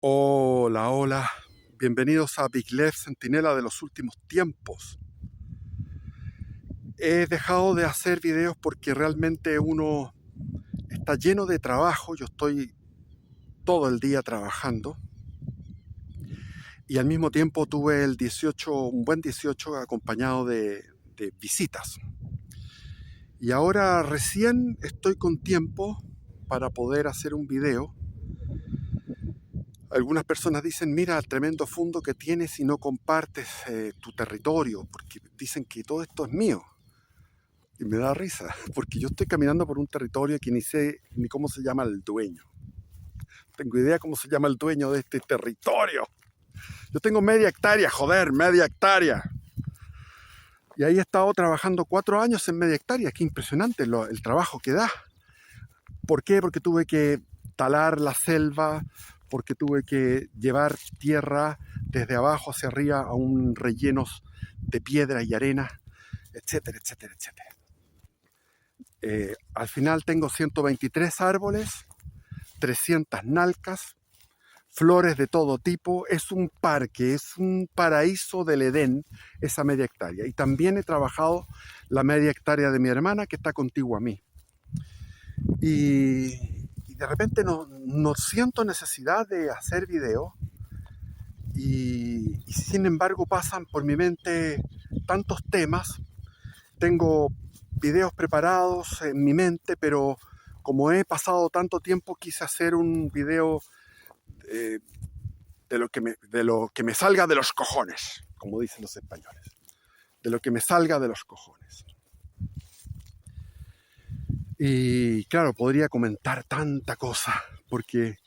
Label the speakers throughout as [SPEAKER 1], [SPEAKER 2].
[SPEAKER 1] Hola, hola. Bienvenidos a Big Lev, Centinela de los últimos tiempos. He dejado de hacer videos porque realmente uno está lleno de trabajo. Yo estoy todo el día trabajando y al mismo tiempo tuve un buen 18 acompañado de visitas. Y ahora recién estoy con tiempo para poder hacer un video. Algunas personas dicen, mira el tremendo fondo que tienes y no compartes tu territorio, porque dicen que todo esto es mío. Y me da risa, porque yo estoy caminando por un territorio que ni sé ni cómo se llama el dueño. No tengo idea cómo se llama el dueño de este territorio. Yo tengo media hectárea, joder, media hectárea. Y ahí he estado trabajando 4 años en media hectárea. Qué impresionante el trabajo que da. ¿Por qué? Porque tuve que talar la selva, porque tuve que llevar tierra desde abajo hacia arriba a un rellenos de piedra y arena, etcétera, etcétera, etcétera. Al final tengo 123 árboles, 300 nalcas, flores de todo tipo. Es un parque, es un paraíso del Edén, esa media hectárea. Y también he trabajado la media hectárea de mi hermana que está contigua a mí. Y de repente no siento necesidad de hacer video y sin embargo pasan por mi mente tantos temas. Tengo videos preparados en mi mente, pero como he pasado tanto tiempo quise hacer un video eh, de lo que me salga de los cojones, como dicen los españoles, de lo que me salga de los cojones. Y claro, podría comentar tanta cosa, porque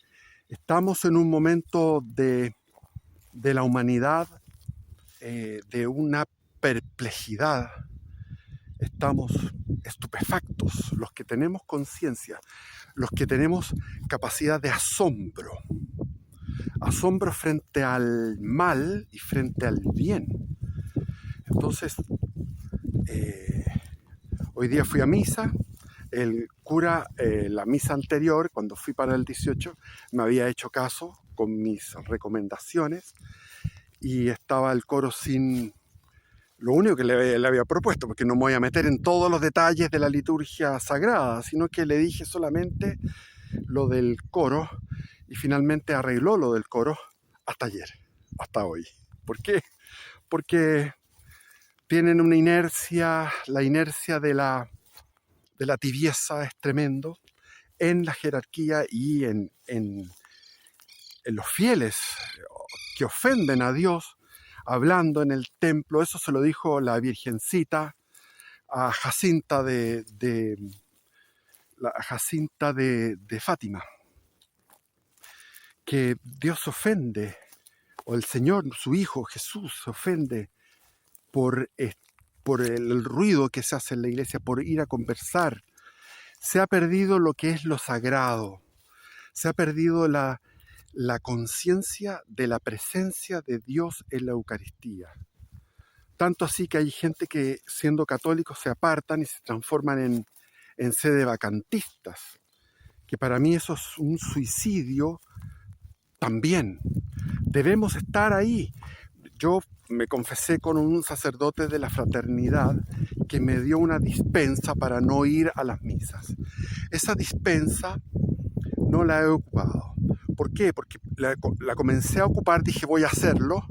[SPEAKER 1] estamos en un momento de la humanidad, de una perplejidad. Estamos estupefactos, los que tenemos conciencia, los que tenemos capacidad de asombro. Asombro frente al mal y frente al bien. Entonces, hoy día fui a misa. El cura, la misa anterior, cuando fui para el 18, me había hecho caso con mis recomendaciones y estaba el coro sin lo único que le había propuesto, porque no me voy a meter en todos los detalles de la liturgia sagrada, sino que le dije solamente lo del coro y finalmente arregló lo del coro hasta ayer, hasta hoy. ¿Por qué? Porque tienen una inercia, la inercia de la tibieza es tremendo en la jerarquía y en los fieles que ofenden a Dios hablando en el templo. Eso se lo dijo la Virgencita a Jacinta de Fátima, que Dios se ofende, o el Señor, su Hijo Jesús, se ofende por el ruido que se hace en la iglesia, por ir a conversar. Se ha perdido lo que es lo sagrado, se ha perdido la conciencia de la presencia de Dios en la Eucaristía. Tanto así que hay gente que, siendo católicos, se apartan y se transforman en sedevacantistas, que para mí eso es un suicidio también. Debemos estar ahí. Yo me confesé con un sacerdote de la fraternidad que me dio una dispensa para no ir a las misas. Esa dispensa no la he ocupado. ¿Por qué? Porque la comencé a ocupar, dije voy a hacerlo,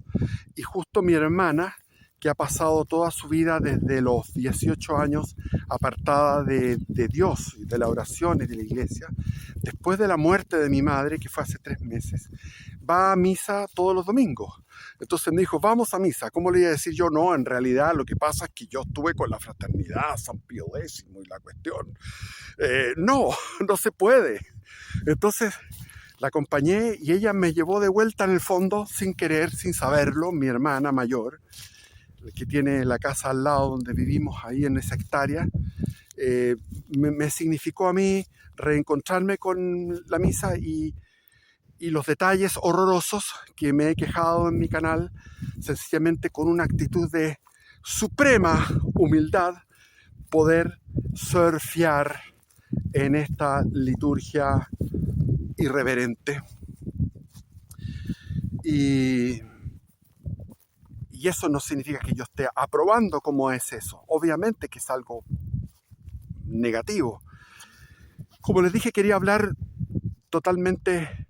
[SPEAKER 1] y justo mi hermana, que ha pasado toda su vida desde los 18 años apartada de Dios, de la oración y de la iglesia, después de la muerte de mi madre, que fue hace 3 meses, va a misa todos los domingos. Entonces me dijo, vamos a misa. ¿Cómo le iba a decir yo? No, en realidad lo que pasa es que yo estuve con la fraternidad, San Pío X y la cuestión. No, no se puede. Entonces la acompañé y ella me llevó de vuelta en el fondo, sin querer, sin saberlo, mi hermana mayor, que tiene la casa al lado donde vivimos, ahí en esa hectárea. Me significó a mí reencontrarme con la misa y los detalles horrorosos que me he quejado en mi canal, sencillamente con una actitud de suprema humildad, poder surfear en esta liturgia irreverente. Y, y eso no significa que yo esté aprobando cómo es eso. Obviamente que es algo negativo. Como les dije, quería hablar totalmente...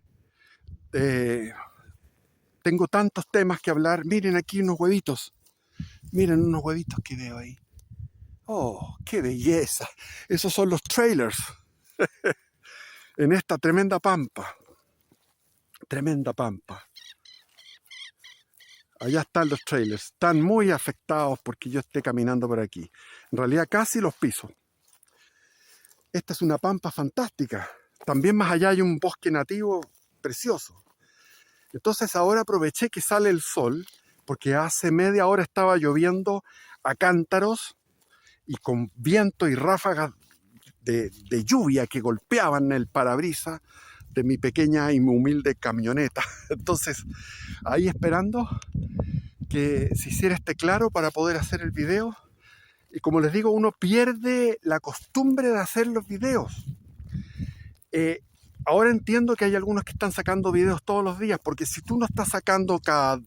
[SPEAKER 1] tengo tantos temas que hablar. Miren aquí unos huevitos. Miren unos huevitos que veo ahí. ¡Oh, qué belleza! Esos son los trailers en esta tremenda pampa. Tremenda pampa. Allá están los trailers. Están muy afectados porque yo esté caminando por aquí. En realidad casi los piso. Esta es una pampa fantástica. También más allá hay un bosque nativo precioso. Entonces ahora aproveché que sale el sol, porque hace media hora estaba lloviendo a cántaros y con viento y ráfagas de lluvia que golpeaban el parabrisas de mi pequeña y humilde camioneta. Entonces, ahí esperando que se hiciera este claro para poder hacer el video. Y como les digo, uno pierde la costumbre de hacer los videos. Ahora entiendo que hay algunos que están sacando videos todos los días, porque si tú no estás sacando cada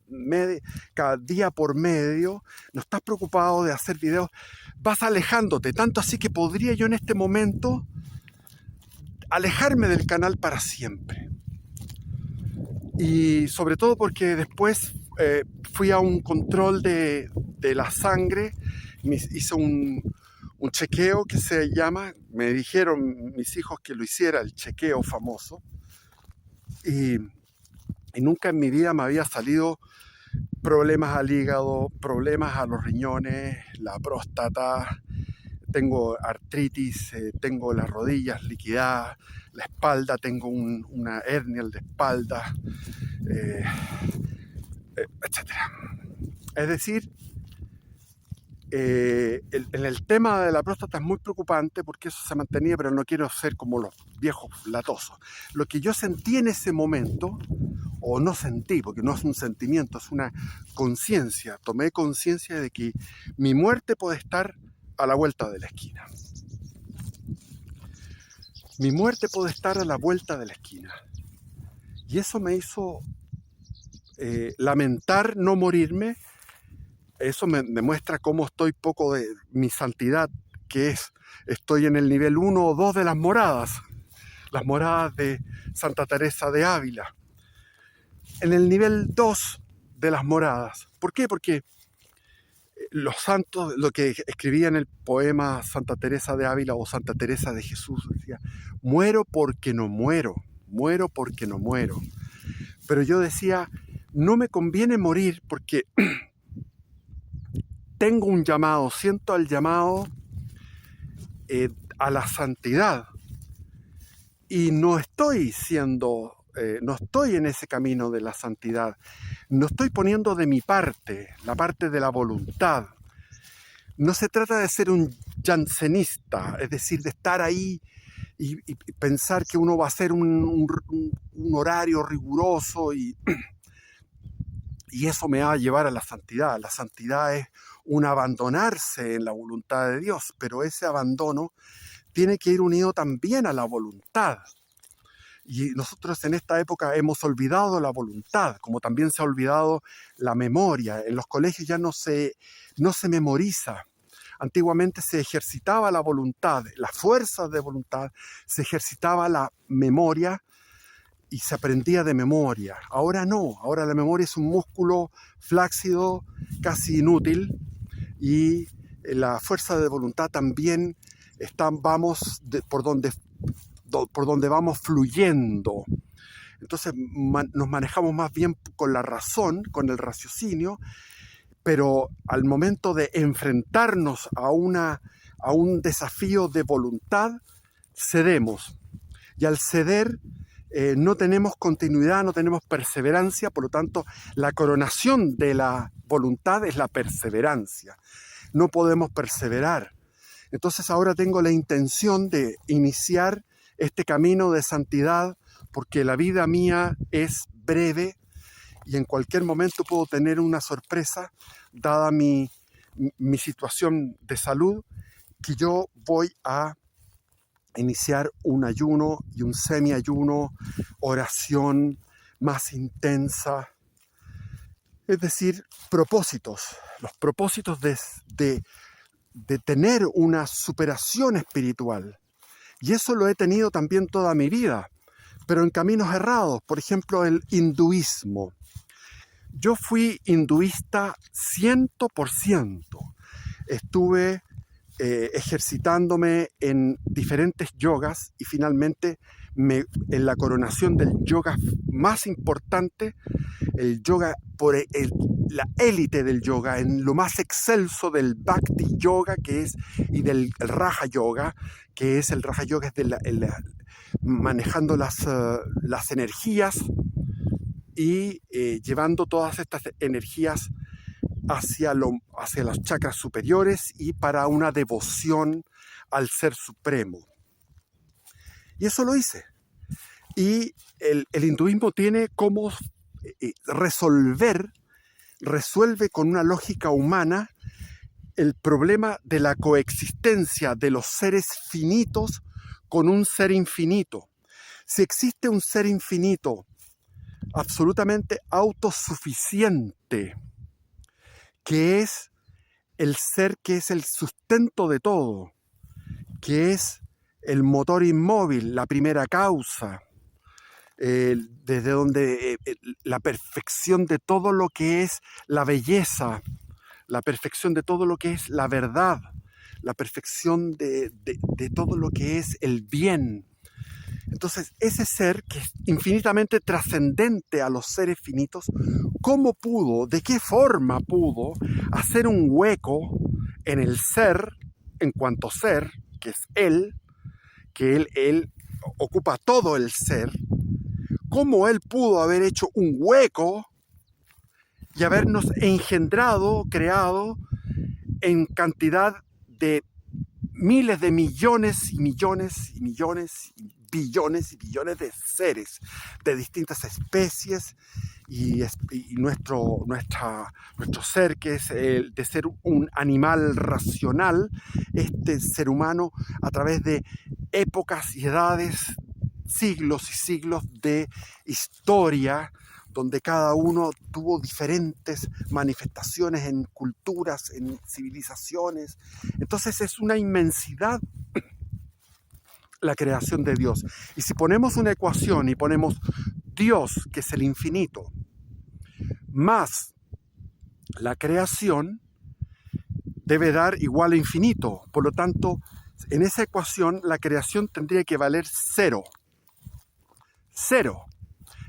[SPEAKER 1] día por medio, no estás preocupado de hacer videos, vas alejándote, tanto así que podría yo en este momento alejarme del canal para siempre. Y sobre todo porque después fui a un control de la sangre, hice un chequeo que se llama, me dijeron mis hijos que lo hiciera, el chequeo famoso, y nunca en mi vida me había salido problemas al hígado, problemas a los riñones, la próstata, tengo artritis, tengo las rodillas liquidadas, la espalda, tengo una hernia de espalda, etc. Es decir, en el tema de la próstata es muy preocupante porque eso se mantenía, pero no quiero ser como los viejos latosos. Lo que yo sentí en ese momento, o no sentí, porque no es un sentimiento, es una conciencia. Tomé conciencia de que mi muerte puede estar a la vuelta de la esquina. Mi muerte puede estar a la vuelta de la esquina. Y eso me hizo lamentar no morirme. Eso me demuestra cómo estoy poco de mi santidad, que es, estoy en el nivel 1 o 2 de las moradas de Santa Teresa de Ávila. En el nivel 2 de las moradas. ¿Por qué? Porque los santos, lo que escribía en el poema Santa Teresa de Ávila o Santa Teresa de Jesús, decía, muero porque no muero, muero porque no muero. Pero yo decía, no me conviene morir porque tengo un llamado, siento el llamado a la santidad y no estoy no estoy en ese camino de la santidad, no estoy poniendo de mi parte, la parte de la voluntad. No se trata de ser un jansenista, es decir, de estar ahí y pensar que uno va a hacer un horario riguroso y eso me va a llevar a la santidad. La santidad es un abandonarse en la voluntad de Dios, pero ese abandono tiene que ir unido también a la voluntad. Y nosotros en esta época hemos olvidado la voluntad, como también se ha olvidado la memoria. En los colegios ya no se memoriza. Antiguamente se ejercitaba la voluntad, las fuerzas de voluntad, se ejercitaba la memoria y se aprendía de memoria. Ahora no, ahora la memoria es un músculo flácido, casi inútil, y la fuerza de voluntad también vamos por donde vamos fluyendo. Entonces nos manejamos más bien con la razón, con el raciocinio, pero al momento de enfrentarnos a un desafío de voluntad, cedemos. Y al ceder no tenemos continuidad, no tenemos perseverancia, por lo tanto la coronación de la voluntad es la perseverancia. No podemos perseverar. Entonces ahora tengo la intención de iniciar este camino de santidad porque la vida mía es breve y en cualquier momento puedo tener una sorpresa dada mi situación de salud, que yo voy a iniciar un ayuno y un semiayuno, oración más intensa, Es decir, propósitos, los propósitos de tener una superación espiritual. Y eso lo he tenido también toda mi vida, pero en caminos errados. Por ejemplo, el hinduismo. Yo fui hinduista 100%. Estuve ejercitándome en diferentes yogas y finalmente en la coronación del yoga más importante, el yoga la élite del yoga, en lo más excelso del Bhakti Yoga, que es, y del Raja Yoga, que es el Raja Yoga, es manejando las energías y llevando todas estas energías hacia los chakras superiores y para una devoción al Ser Supremo. Y eso lo hice. Y el hinduismo tiene cómo resuelve con una lógica humana el problema de la coexistencia de los seres finitos con un ser infinito. Si existe un ser infinito absolutamente autosuficiente, que es el ser que es el sustento de todo, que es el motor inmóvil, la primera causa, desde donde la perfección de todo lo que es la belleza, la perfección de todo lo que es la verdad, la perfección de todo lo que es el bien. Entonces, ese ser que es infinitamente trascendente a los seres finitos, ¿cómo pudo, de qué forma pudo hacer un hueco en el ser, en cuanto ser, que es él, que él ocupa todo el ser? ¿Cómo él pudo haber hecho un hueco y habernos engendrado, creado en cantidad de miles de millones y millones y millones y billones y billones de seres de distintas especies y nuestro ser, que es el de ser un animal racional, este ser humano a través de épocas y edades, siglos y siglos de historia, donde cada uno tuvo diferentes manifestaciones en culturas, en civilizaciones. Entonces es una inmensidad la creación de Dios. Y si ponemos una ecuación y ponemos Dios, que es el infinito, más la creación, debe dar igual a infinito. Por lo tanto, en esa ecuación la creación tendría que valer cero. Cero.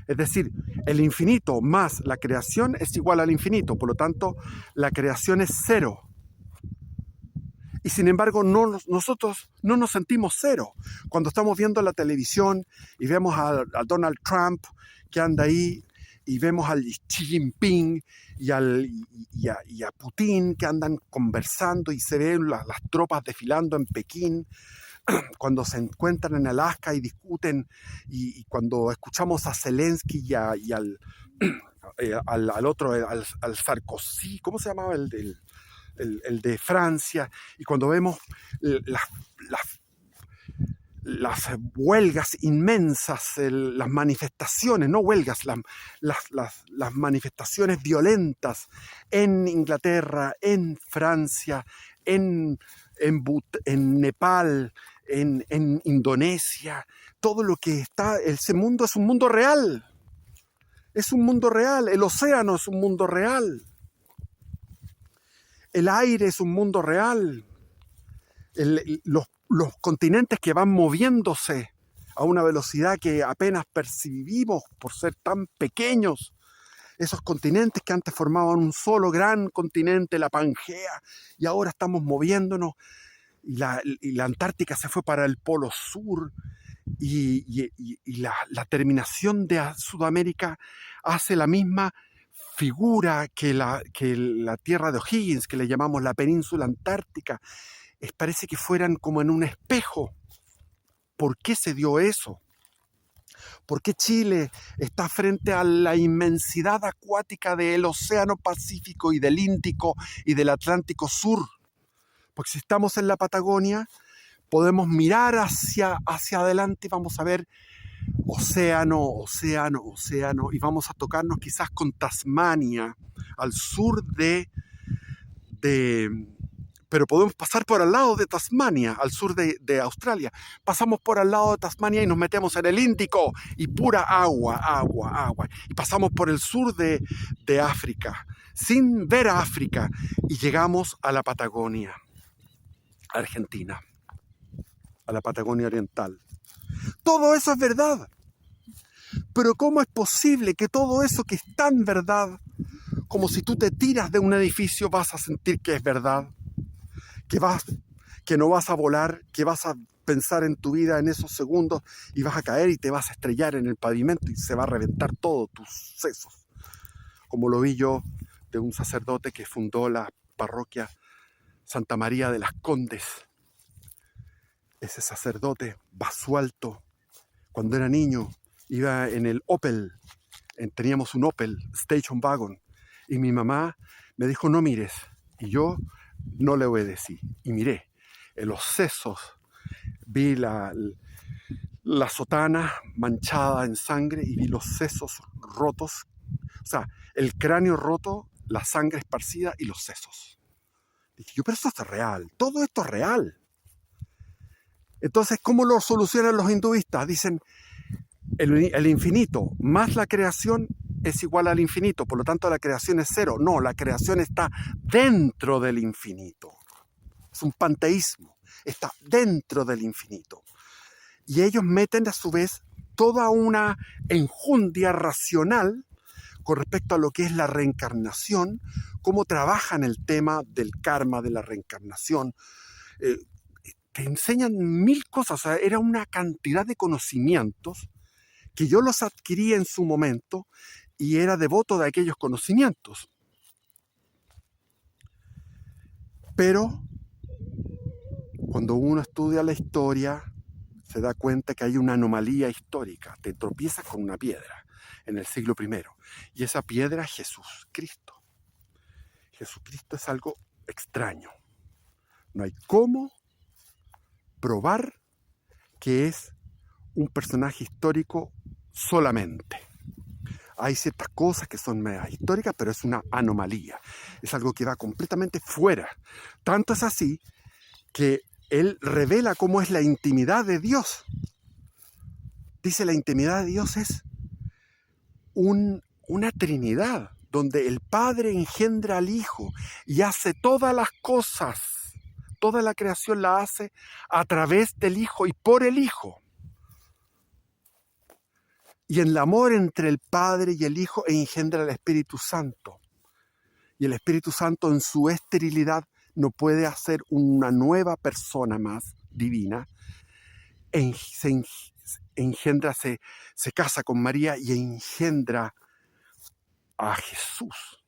[SPEAKER 1] Es decir, el infinito más la creación es igual al infinito. Por lo tanto, la creación es cero. Y sin embargo, nosotros no nos sentimos cero. Cuando estamos viendo la televisión y vemos a Donald Trump que anda ahí, y vemos al Xi Jinping y a Putin que andan conversando y se ven las tropas desfilando en Pekín, cuando se encuentran en Alaska y discuten, y cuando escuchamos a Zelensky y al otro, al Sarkozy, ¿cómo se llamaba el de Francia? Y cuando vemos las huelgas inmensas, las manifestaciones, no huelgas, las manifestaciones violentas en Inglaterra, en Francia, en Nepal, en Indonesia, todo lo que está, ese mundo es un mundo real. Es un mundo real, el océano es un mundo real, el aire es un mundo real, los continentes que van moviéndose a una velocidad que apenas percibimos por ser tan pequeños, esos continentes que antes formaban un solo gran continente, la Pangea, y ahora estamos moviéndonos, y la Antártica se fue para el Polo Sur, y la terminación de Sudamérica hace la misma figura que la tierra de O'Higgins, que le llamamos la península antártica. Parece que fueran como en un espejo. ¿Por qué se dio eso? ¿Por qué Chile está frente a la inmensidad acuática del Océano Pacífico y del Índico y del Atlántico Sur? Porque si estamos en la Patagonia, podemos mirar hacia adelante y vamos a ver océano, océano, océano, y vamos a tocarnos quizás con Tasmania al sur pero podemos pasar por al lado de Tasmania, al sur de Australia. Pasamos por al lado de Tasmania y nos metemos en el Índico y pura agua, agua, agua. Y pasamos por el sur de África, sin ver a África, y llegamos a la Patagonia, Argentina, a la Patagonia Oriental. Todo eso es verdad. Pero ¿cómo es posible que todo eso que es tan verdad, como si tú te tiras de un edificio, vas a sentir que es verdad? Que no vas a volar, que vas a pensar en tu vida en esos segundos y vas a caer y te vas a estrellar en el pavimento y se va a reventar todos tus sesos. Como lo vi yo de un sacerdote que fundó la parroquia Santa María de las Condes. Ese sacerdote basualto, cuando era niño, iba en el Opel, teníamos un Opel Station Wagon, y mi mamá me dijo no mires, y yo no le obedecí, y miré en los sesos, vi la sotana manchada en sangre y vi los sesos rotos, o sea, el cráneo roto, la sangre esparcida y los sesos. Dije yo, pero esto es real, todo esto es real. Entonces, ¿cómo lo solucionan los hinduistas? Dicen, el infinito más la creación es igual al infinito, por lo tanto la creación es cero. No, la creación está dentro del infinito. Es un panteísmo, está dentro del infinito. Y ellos meten a su vez toda una enjundia racional con respecto a lo que es la reencarnación, cómo trabajan el tema del karma, de la reencarnación. Te enseñan mil cosas, o sea, era una cantidad de conocimientos que yo los adquirí en su momento y era devoto de aquellos conocimientos. Pero cuando uno estudia la historia, se da cuenta que hay una anomalía histórica. Te tropiezas con una piedra en el siglo I. Y esa piedra es Jesucristo. Jesucristo es algo extraño. No hay cómo probar que es un personaje histórico solamente. Hay ciertas cosas que son medias históricas, pero es una anomalía. Es algo que va completamente fuera. Tanto es así que él revela cómo es la intimidad de Dios. Dice, la intimidad de Dios es una trinidad, donde el Padre engendra al Hijo y hace todas las cosas, toda la creación la hace a través del Hijo y por el Hijo. Y en el amor entre el Padre y el Hijo engendra el Espíritu Santo. Y el Espíritu Santo en su esterilidad no puede hacer una nueva persona más divina. Se casa con María y engendra a Jesús.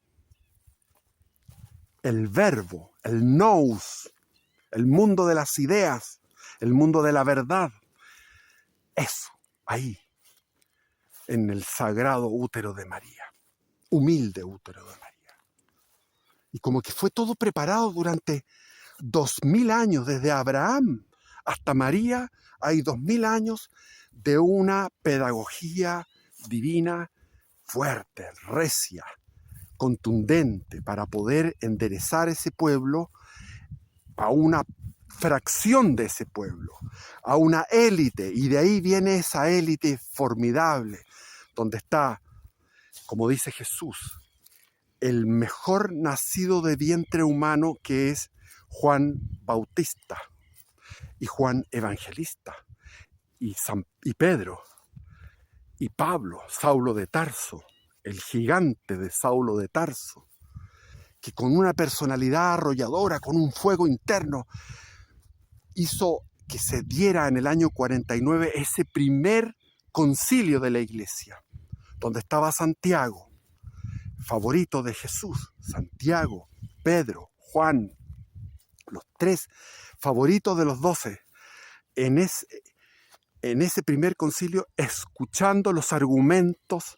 [SPEAKER 1] El verbo, el nous, el mundo de las ideas, el mundo de la verdad. Eso, ahí, en el sagrado útero de María, humilde útero de María. Y como que fue todo preparado durante 2000 años, desde Abraham hasta María, hay 2000 años de una pedagogía divina fuerte, recia, contundente, para poder enderezar ese pueblo a una fracción de ese pueblo, a una élite, y de ahí viene esa élite formidable, donde está, como dice Jesús, el mejor nacido de vientre humano, que es Juan Bautista y Juan Evangelista y Pedro y Pablo, Saulo de Tarso, el gigante de Saulo de Tarso, que con una personalidad arrolladora, con un fuego interno, hizo que se diera en el año 49 ese primer concilio de la iglesia, donde estaba Santiago, favorito de Jesús, Santiago, Pedro, Juan, los tres favoritos de los 12, en ese primer concilio, escuchando los argumentos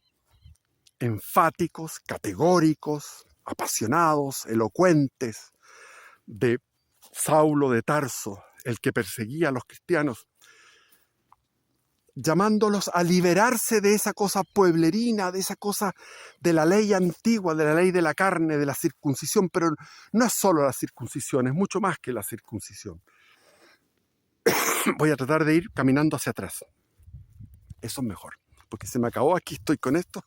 [SPEAKER 1] enfáticos, categóricos, apasionados, elocuentes de Saulo de Tarso, el que perseguía a los cristianos, llamándolos a liberarse de esa cosa pueblerina, de esa cosa de la ley antigua, de la ley de la carne, de la circuncisión, pero no es solo la circuncisión, es mucho más que la circuncisión. Voy a tratar de ir caminando hacia atrás. Eso es mejor, porque se me acabó, aquí estoy con esto,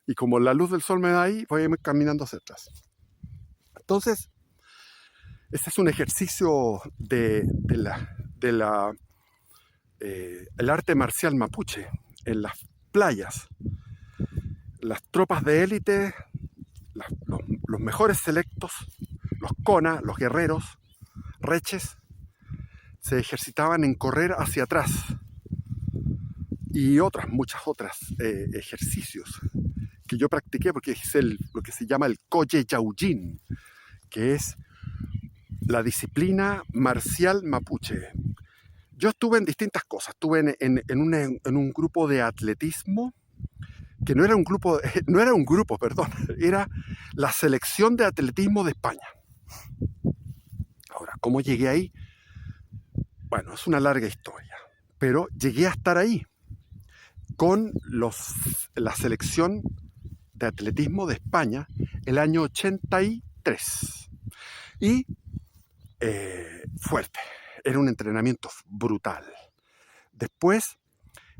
[SPEAKER 1] y como la luz del sol me da ahí, voy a ir caminando hacia atrás. Entonces, este es un ejercicio el arte marcial mapuche en las playas. Las tropas de élite, los mejores selectos, los Kona, los guerreros, reches, se ejercitaban en correr hacia atrás y muchas otras ejercicios que yo practiqué porque es lo que se llama el Koye Yaujin, que es la disciplina marcial mapuche. Yo estuve en distintas cosas. Estuve en un grupo de atletismo, que no era un grupo, perdón, era la selección de atletismo de España. Ahora, ¿cómo llegué ahí? Bueno, es una larga historia, pero llegué a estar ahí con la selección de atletismo de España el año 83. Y fuerte, era un entrenamiento brutal. Después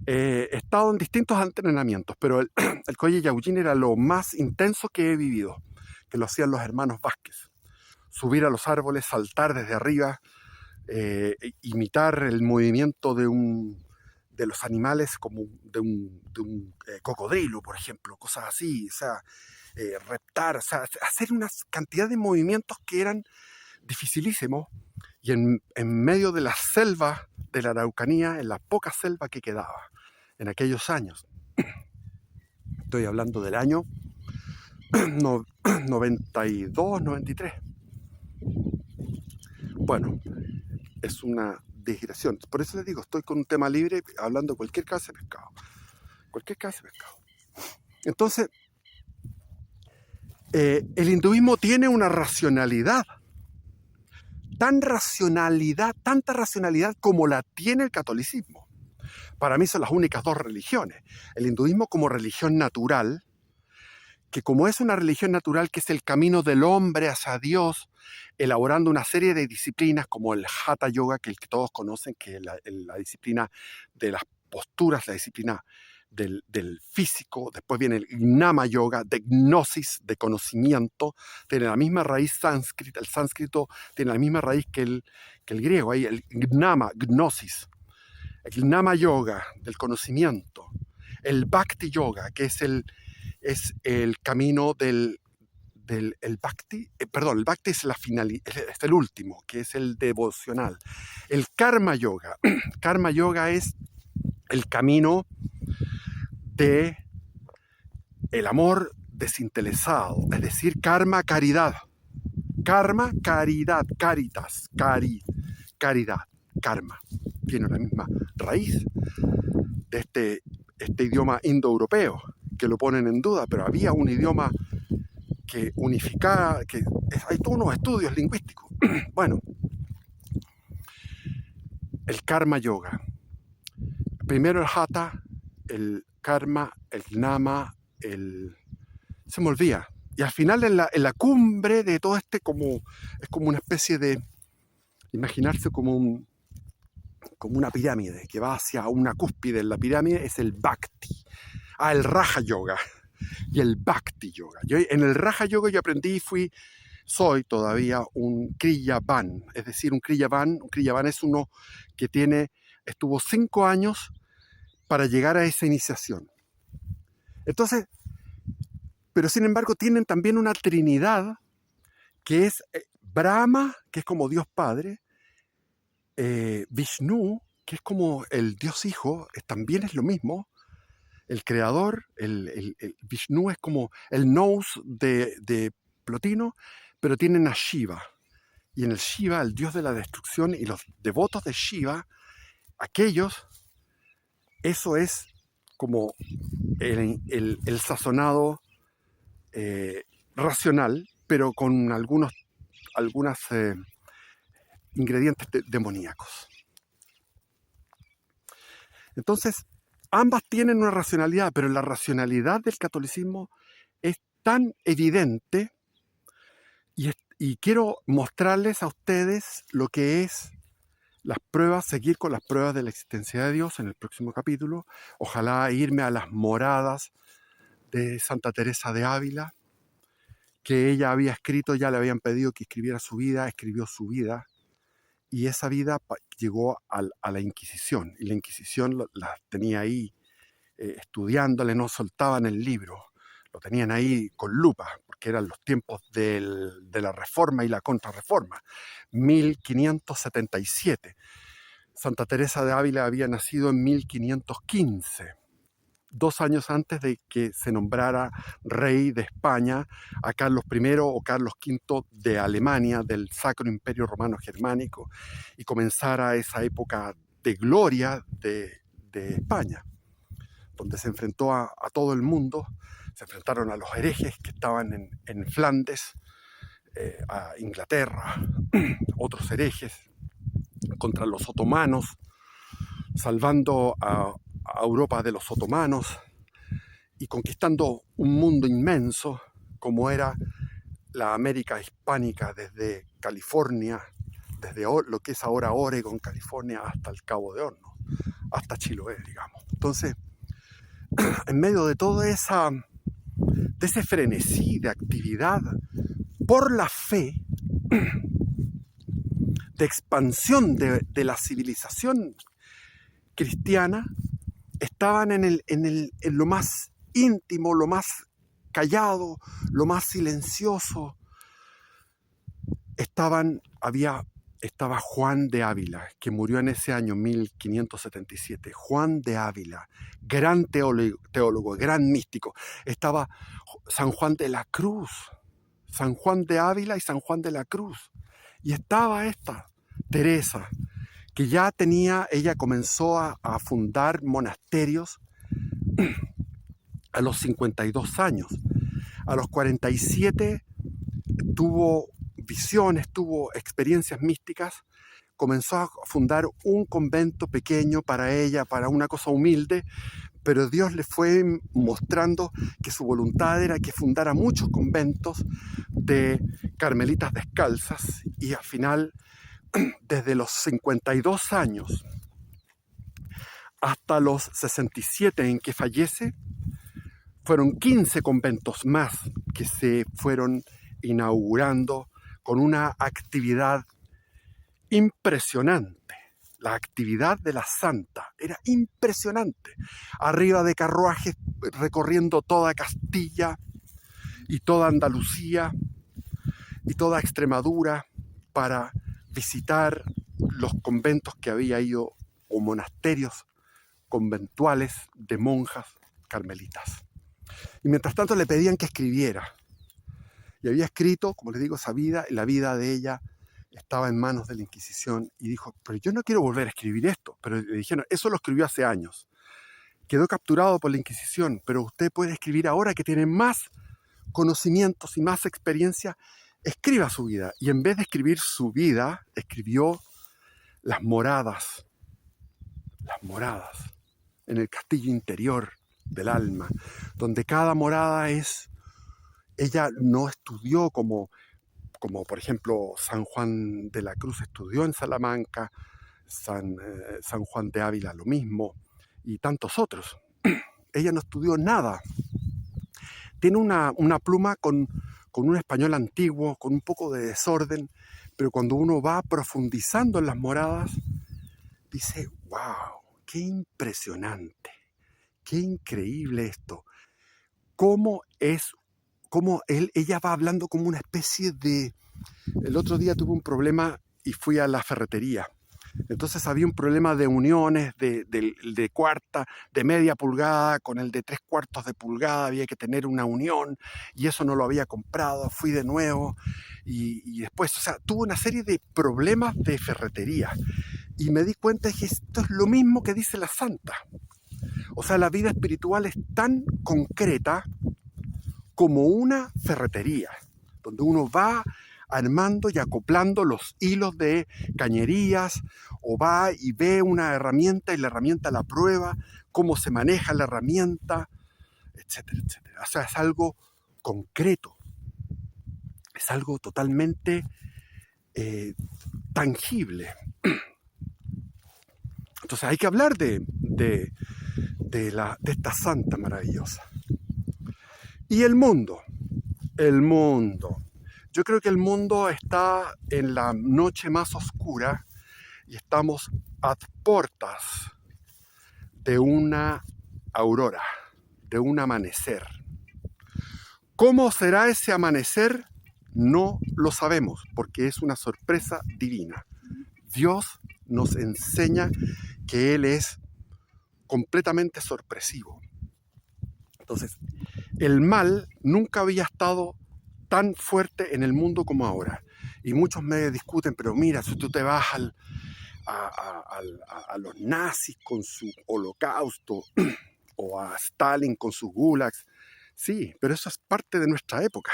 [SPEAKER 1] he estado en distintos entrenamientos, pero el Koye Yaujin era lo más intenso que he vivido, que lo hacían los hermanos Vázquez. Subir a los árboles, saltar desde arriba, imitar el movimiento de los animales como de un cocodrilo, por ejemplo, cosas así, o sea, reptar, o sea, hacer una cantidad de movimientos que eran dificilísimos, y en medio de la selva de la Araucanía, en la poca selva que quedaba en aquellos años. Estoy hablando del año 92, 93. Bueno, es una digresión. Por eso les digo, estoy con un tema libre hablando de cualquier clase de pescado. Cualquier clase de pescado. Entonces, el hinduismo tiene una racionalidad. Tanta racionalidad como la tiene el catolicismo. Para mí son las únicas dos religiones. El hinduismo como religión natural, que como es una religión natural, que es el camino del hombre hacia Dios, elaborando una serie de disciplinas como el Hatha Yoga, que todos conocen, que es la disciplina de las posturas, la disciplina del físico. Después viene el Gnama Yoga, de gnosis, de conocimiento. Tiene la misma raíz sánscrita. El sánscrito tiene la misma raíz que el griego. Ahí el Gnama, gnosis. El Gnama Yoga, del conocimiento. El Bhakti Yoga, que es el camino del Bhakti. El Bhakti es es el último, que es el devocional. El Karma Yoga. Karma Yoga es el camino de el amor desinteresado, es decir, karma, caridad. Karma, caridad, caritas, caridad, karma. Tiene la misma raíz de este idioma indoeuropeo, que lo ponen en duda, pero había un idioma que unificaba, hay todos unos estudios lingüísticos. Bueno, el Karma Yoga. Primero el Hatha, el Karma, el Gnama, se me olvida. Y al final en la cumbre de todo es como una especie de, imaginarse como una pirámide que va hacia una cúspide en la pirámide, es el Bhakti. El Raja Yoga y el Bhakti Yoga. En el Raja Yoga yo aprendí y soy todavía un Kriyavan. Es decir, un Kriyavan es uno que estuvo 5 años para llegar a esa iniciación. Entonces, pero sin embargo tienen también una trinidad que es Brahma, que es como Dios Padre, Vishnu, que es como el Dios Hijo, también es lo mismo, el creador, el Vishnu es como el nous de Plotino, pero tienen a Shiva. Y en el Shiva, el dios de la destrucción, y los devotos de Shiva, eso es como el sazonado racional, pero con algunos ingredientes demoníacos. Entonces, ambas tienen una racionalidad, pero la racionalidad del catolicismo es tan evidente y quiero mostrarles a ustedes lo que es las pruebas, seguir con las pruebas de la existencia de Dios en el próximo capítulo. Ojalá irme a las moradas de Santa Teresa de Ávila, que ella había escrito, ya le habían pedido que escribiera su vida, escribió su vida, y esa vida llegó a la Inquisición, y la Inquisición la tenía ahí estudiándole, no soltaban el libro, lo tenían ahí con lupa, porque eran los tiempos de la Reforma y la Contrarreforma, 1577. Santa Teresa de Ávila había nacido en 1515, 2 años antes de que se nombrara rey de España a Carlos I o Carlos V de Alemania, del Sacro Imperio Romano Germánico, y comenzara esa época de gloria de España, donde se enfrentó a todo el mundo. Se enfrentaron a los herejes que estaban en Flandes, a Inglaterra, otros herejes, contra los otomanos, salvando a Europa de los otomanos y conquistando un mundo inmenso como era la América hispánica, desde California, desde lo que es ahora Oregon, California, hasta el Cabo de Hornos, hasta Chiloé, digamos. Entonces, en medio de todo ese frenesí de actividad por la fe, de expansión de la civilización cristiana, estaban en lo más íntimo, lo más callado, lo más silencioso. Estaba Juan de Ávila, que murió en ese año 1577. Juan de Ávila, gran teólogo, gran místico. Estaba San Juan de la Cruz, San Juan de Ávila y San Juan de la Cruz. Y estaba esta Teresa, que ella comenzó a fundar monasterios a los 52 años. A los 47 tuvo visiones, tuvo experiencias místicas, comenzó a fundar un convento pequeño para ella, para una cosa humilde, pero Dios le fue mostrando que su voluntad era que fundara muchos conventos de carmelitas descalzas, y al final, desde los 52 años hasta los 67 en que fallece, fueron 15 conventos más que se fueron inaugurando con una actividad impresionante. La actividad de la santa era impresionante. Arriba de carruajes recorriendo toda Castilla y toda Andalucía y toda Extremadura para visitar los conventos que había ido, o monasterios conventuales de monjas carmelitas. Y mientras tanto le pedían que escribiera. Y había escrito, como les digo, esa vida, y la vida de ella estaba en manos de la Inquisición, y dijo, pero yo no quiero volver a escribir esto. Pero le dijeron, eso lo escribió hace años. Quedó capturado por la Inquisición, pero usted puede escribir ahora que tiene más conocimientos y más experiencia. Escriba su vida. Y en vez de escribir su vida, escribió las moradas en el castillo interior del alma, donde cada morada ella no estudió como por ejemplo San Juan de la Cruz estudió en Salamanca, San Juan de Ávila lo mismo, y tantos otros. Ella no estudió nada. Tiene una pluma con un español antiguo, con un poco de desorden, pero cuando uno va profundizando en las moradas, dice, wow, qué impresionante, qué increíble esto. Ella va hablando como una especie de... El otro día tuve un problema y fui a la ferretería. Entonces había un problema de uniones de cuarta, de media pulgada con el de 3/4 de pulgada. Había que tener una unión y eso no lo había comprado. Fui de nuevo y después, o sea, tuve una serie de problemas de ferretería. Y me di cuenta que esto es lo mismo que dice la santa. O sea, la vida espiritual es tan concreta como una ferretería, donde uno va armando y acoplando los hilos de cañerías, o va y ve una herramienta y la herramienta la prueba, cómo se maneja la herramienta, etcétera, etcétera. O sea, es algo concreto, es algo totalmente tangible. Entonces hay que hablar de esta santa maravillosa. Y el mundo. Yo creo que el mundo está en la noche más oscura y estamos a puertas de una aurora, de un amanecer. ¿Cómo será ese amanecer? No lo sabemos, porque es una sorpresa divina. Dios nos enseña que Él es completamente sorpresivo. Entonces, el mal nunca había estado tan fuerte en el mundo como ahora. Y muchos me discuten, pero mira, si tú te vas a los nazis con su holocausto o a Stalin con sus gulags, sí, pero eso es parte de nuestra época.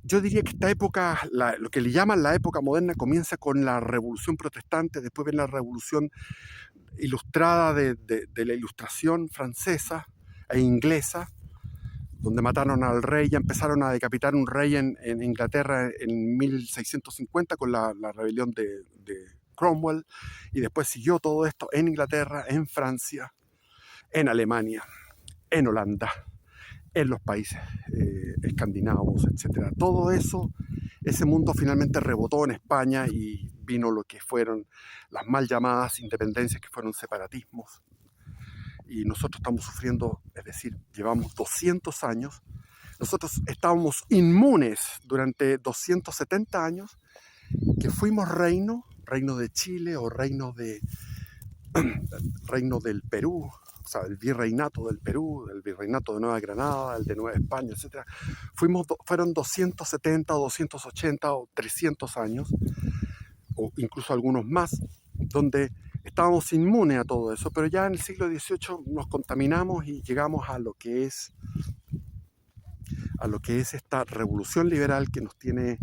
[SPEAKER 1] Yo diría que esta época, lo que le llaman la época moderna, comienza con la Revolución Protestante, después viene la Revolución Ilustrada de la Ilustración francesa e inglesa, donde mataron al rey y empezaron a decapitar un rey en Inglaterra en 1650 con la rebelión de Cromwell, y después siguió todo esto en Inglaterra, en Francia, en Alemania, en Holanda, en los países escandinavos, etc. Todo eso, ese mundo finalmente rebotó en España y vino lo que fueron las mal llamadas independencias, que fueron separatismos. Y nosotros estamos sufriendo, es decir, llevamos 200 años. Nosotros estábamos inmunes durante 270 años, que fuimos reino de Chile o reino del Perú, o sea, el virreinato del Perú, el virreinato de Nueva Granada, el de Nueva España, etc. Fueron 270, 280 o 300 años, o incluso algunos más, donde estábamos inmunes a todo eso, pero ya en el siglo XVIII nos contaminamos y llegamos a lo que es esta revolución liberal que nos tiene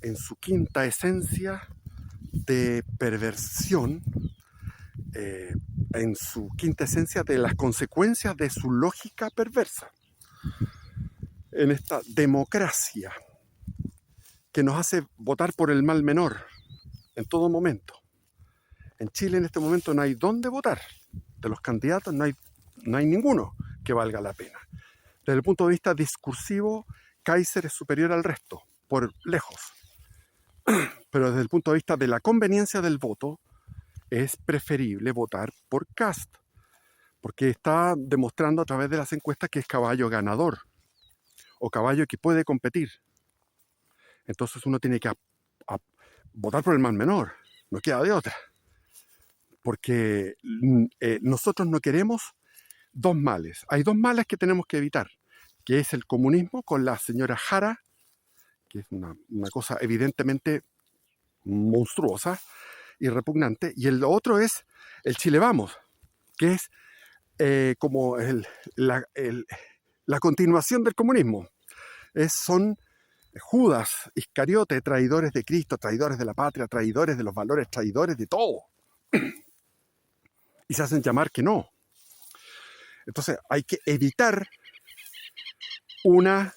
[SPEAKER 1] en su quinta esencia de perversión, en su quinta esencia de las consecuencias de su lógica perversa, en esta democracia que nos hace votar por el mal menor en todo momento. En Chile en este momento no hay dónde votar. De los candidatos no hay ninguno que valga la pena. Desde el punto de vista discursivo, Kaiser es superior al resto, por lejos. Pero desde el punto de vista de la conveniencia del voto, es preferible votar por Kast, porque está demostrando a través de las encuestas que es caballo ganador, o caballo que puede competir. Entonces uno tiene que votar por el mal menor, no queda de otra. Porque nosotros no queremos dos males. Hay dos males que tenemos que evitar, que es el comunismo con la señora Jara, que es una cosa evidentemente monstruosa y repugnante, y el otro es el Chile Vamos, que es como la continuación del comunismo. Son Judas, Iscariote, traidores de Cristo, traidores de la patria, traidores de los valores, traidores de todo. Y se hacen llamar que no. Entonces hay que evitar una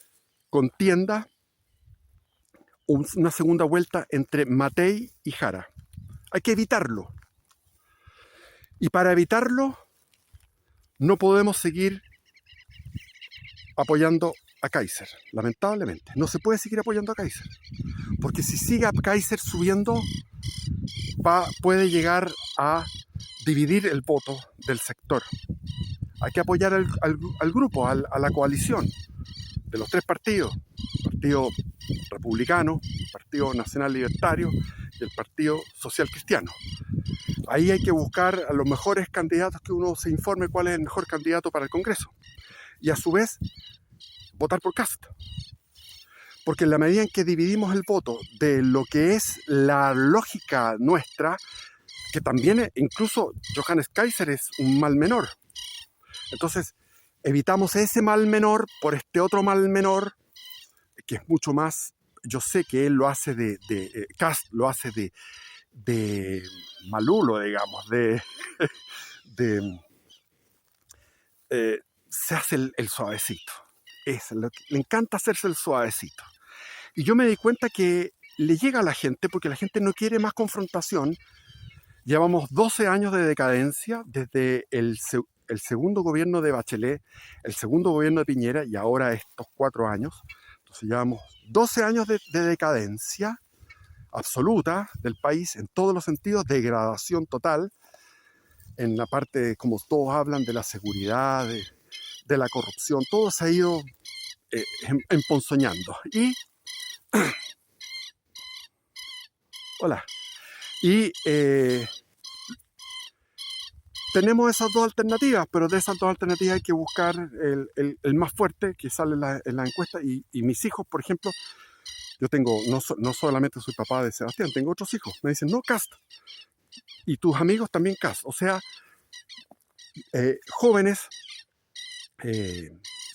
[SPEAKER 1] contienda, una segunda vuelta entre Matei y Jara. Hay que evitarlo. Y para evitarlo, no podemos seguir apoyando a Kaiser, lamentablemente. No se puede seguir apoyando a Kaiser. Porque si sigue a Kaiser subiendo, puede llegar a dividir el voto del sector. Hay que apoyar al grupo, a la coalición de los tres partidos: el Partido Republicano, el Partido Nacional Libertario y el Partido Social Cristiano. Ahí hay que buscar a los mejores candidatos, que uno se informe cuál es el mejor candidato para el Congreso. Y a su vez, votar por Kast. Porque en la medida en que dividimos el voto de lo que es la lógica nuestra, que también incluso Johannes Kaiser es un mal menor. Entonces, evitamos ese mal menor por este otro mal menor que es mucho más, yo sé que él lo hace Kast lo hace de malulo, digamos, de se hace el suavecito. Le encanta hacerse el suavecito. Y yo me di cuenta que le llega a la gente porque la gente no quiere más confrontación. Llevamos 12 años de decadencia desde el segundo gobierno de Bachelet, el segundo gobierno de Piñera y ahora estos 4 años. Entonces llevamos 12 años de decadencia absoluta del país en todos los sentidos, degradación total, en la parte, como todos hablan, de la seguridad, de la corrupción, todo se ha ido emponzoñando. Y, hola, y tenemos esas dos alternativas, pero de esas dos alternativas hay que buscar el más fuerte que sale en la encuesta. Y mis hijos, por ejemplo, yo tengo, no solamente soy papá de Sebastián, tengo otros hijos. Me dicen, no, Kast. Y tus amigos también Kast. O sea, jóvenes,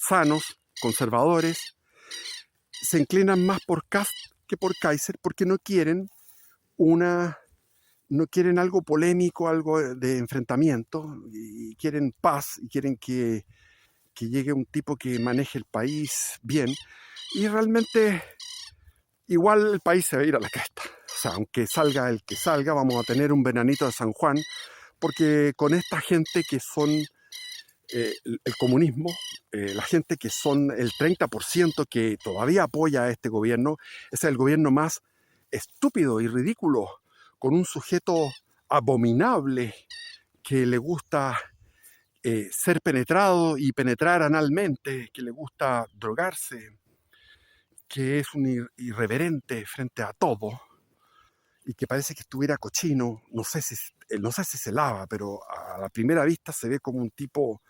[SPEAKER 1] sanos, conservadores, se inclinan más por Kast que por Kaiser porque no quieren algo polémico, algo de enfrentamiento, y quieren paz, y quieren que llegue un tipo que maneje el país bien, y realmente igual el país se va a ir a la cresta. O sea, aunque salga el que salga, vamos a tener un veranito de San Juan, porque con esta gente que son el comunismo, la gente que son el 30% que todavía apoya a este gobierno, es el gobierno más estúpido y ridículo, con un sujeto abominable que le gusta ser penetrado y penetrar analmente, que le gusta drogarse, que es un irreverente frente a todo y que parece que estuviera cochino. No sé si se lava, pero a la primera vista se ve como un tipo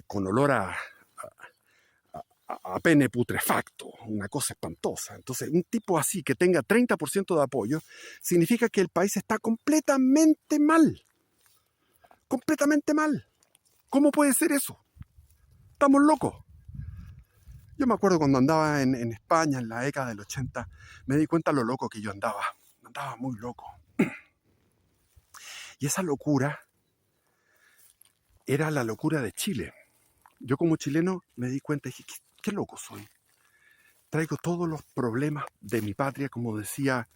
[SPEAKER 1] con olor a pene putrefacto, una cosa espantosa. Entonces, un tipo así que tenga 30% de apoyo significa que el país está completamente mal. Completamente mal. ¿Cómo puede ser eso? Estamos locos. Yo me acuerdo cuando andaba en España en la década del 80, me di cuenta lo loco que yo andaba. Andaba muy loco. Y esa locura era la locura de Chile. Yo como chileno me di cuenta y dije, qué loco soy. Traigo todos los problemas de mi patria, como decía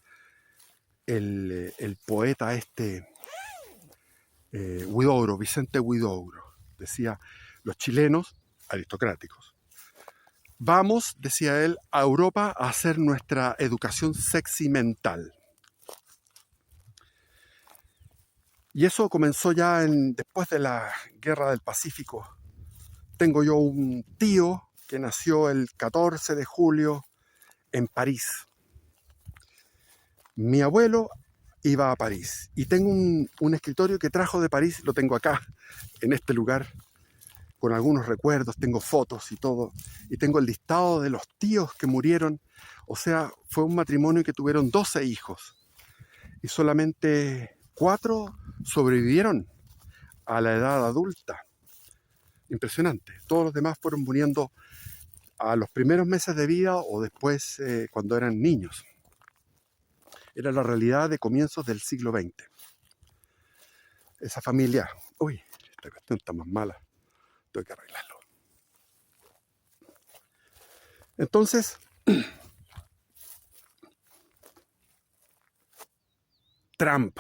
[SPEAKER 1] el poeta Huidobro, Vicente Huidobro. Decía, los chilenos aristocráticos. Vamos, decía él, a Europa a hacer nuestra educación sexy mental. Y eso comenzó ya después de la Guerra del Pacífico. Tengo yo un tío que nació el 14 de julio en París. Mi abuelo iba a París y tengo un escritorio que trajo de París, lo tengo acá, en este lugar, con algunos recuerdos, tengo fotos y todo, y tengo el listado de los tíos que murieron. O sea, fue un matrimonio que tuvieron 12 hijos y solamente 4 sobrevivieron a la edad adulta. Impresionante. Todos los demás fueron muriendo a los primeros meses de vida o después cuando eran niños. Era la realidad de comienzos del siglo XX. Esa familia... Uy, esta cuestión está más mala. Tengo que arreglarlo. Entonces, Trump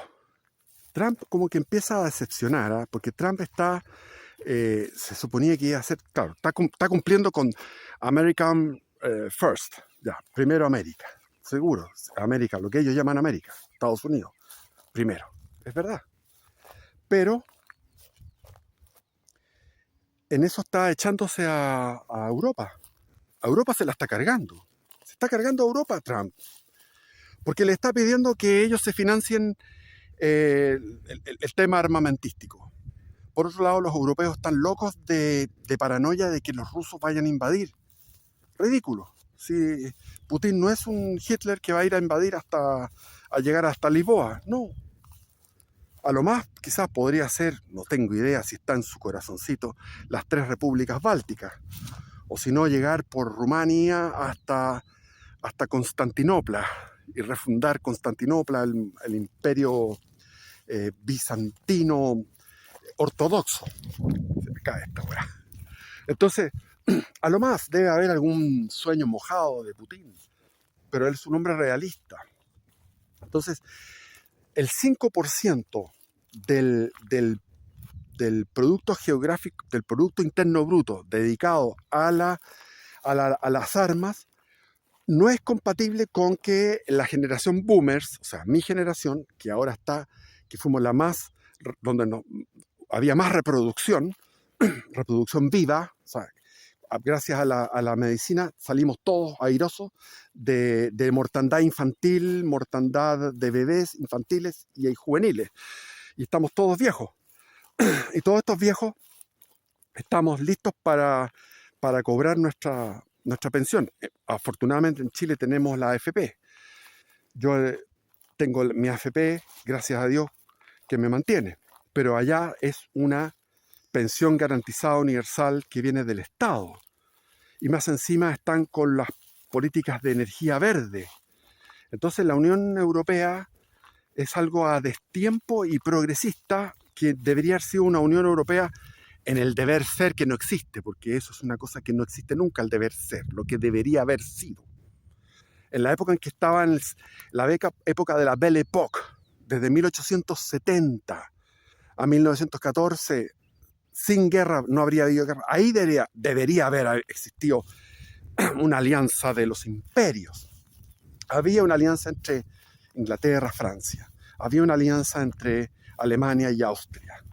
[SPEAKER 1] como que empieza a decepcionar, ¿eh? Porque Trump se suponía que iba a ser, claro, está cumpliendo con American First, ya, primero América, seguro, América, lo que ellos llaman América, Estados Unidos, primero, es verdad. Pero en eso está echándose a Europa. A Europa se la está cargando. Se está cargando a Europa Trump. Porque le está pidiendo que ellos se financien el tema armamentístico. Por otro lado, los europeos están locos de paranoia de que los rusos vayan a invadir. Ridículo. Si Putin no es un Hitler que va a ir a invadir a llegar hasta Lisboa. No. A lo más quizás podría ser, no tengo idea si está en su corazoncito, las 3 repúblicas bálticas. o si no llegar por Rumanía hasta Constantinopla y refundar Constantinopla, el imperio bizantino ortodoxo. Se me cae esta weá. Entonces, a lo más debe haber algún sueño mojado de Putin, pero él es un hombre realista. Entonces, el 5% del producto geográfico, del Producto Interno Bruto dedicado a las armas, no es compatible con que la generación boomers, o sea, mi generación, que ahora está, que fuimos la más, donde no, había más reproducción viva, o sea, gracias a la medicina salimos todos airosos de mortandad infantil, mortandad de bebés infantiles y juveniles, y estamos todos viejos, y todos estos viejos estamos listos para cobrar nuestra pensión. Afortunadamente en Chile tenemos la AFP. Yo tengo mi AFP, gracias a Dios, que me mantiene. Pero allá es una pensión garantizada universal que viene del Estado. Y más encima están con las políticas de energía verde. Entonces la Unión Europea es algo a destiempo y progresista, que debería haber sido una Unión Europea en el deber ser, que no existe, porque eso es una cosa que no existe nunca, el deber ser, lo que debería haber sido. En la época en que estaba en la época de la Belle Époque, desde 1870 a 1914, sin guerra, no habría habido guerra. Ahí debería haber existido una alianza de los imperios. Había una alianza entre Inglaterra y Francia. Había una alianza entre Alemania y Austria.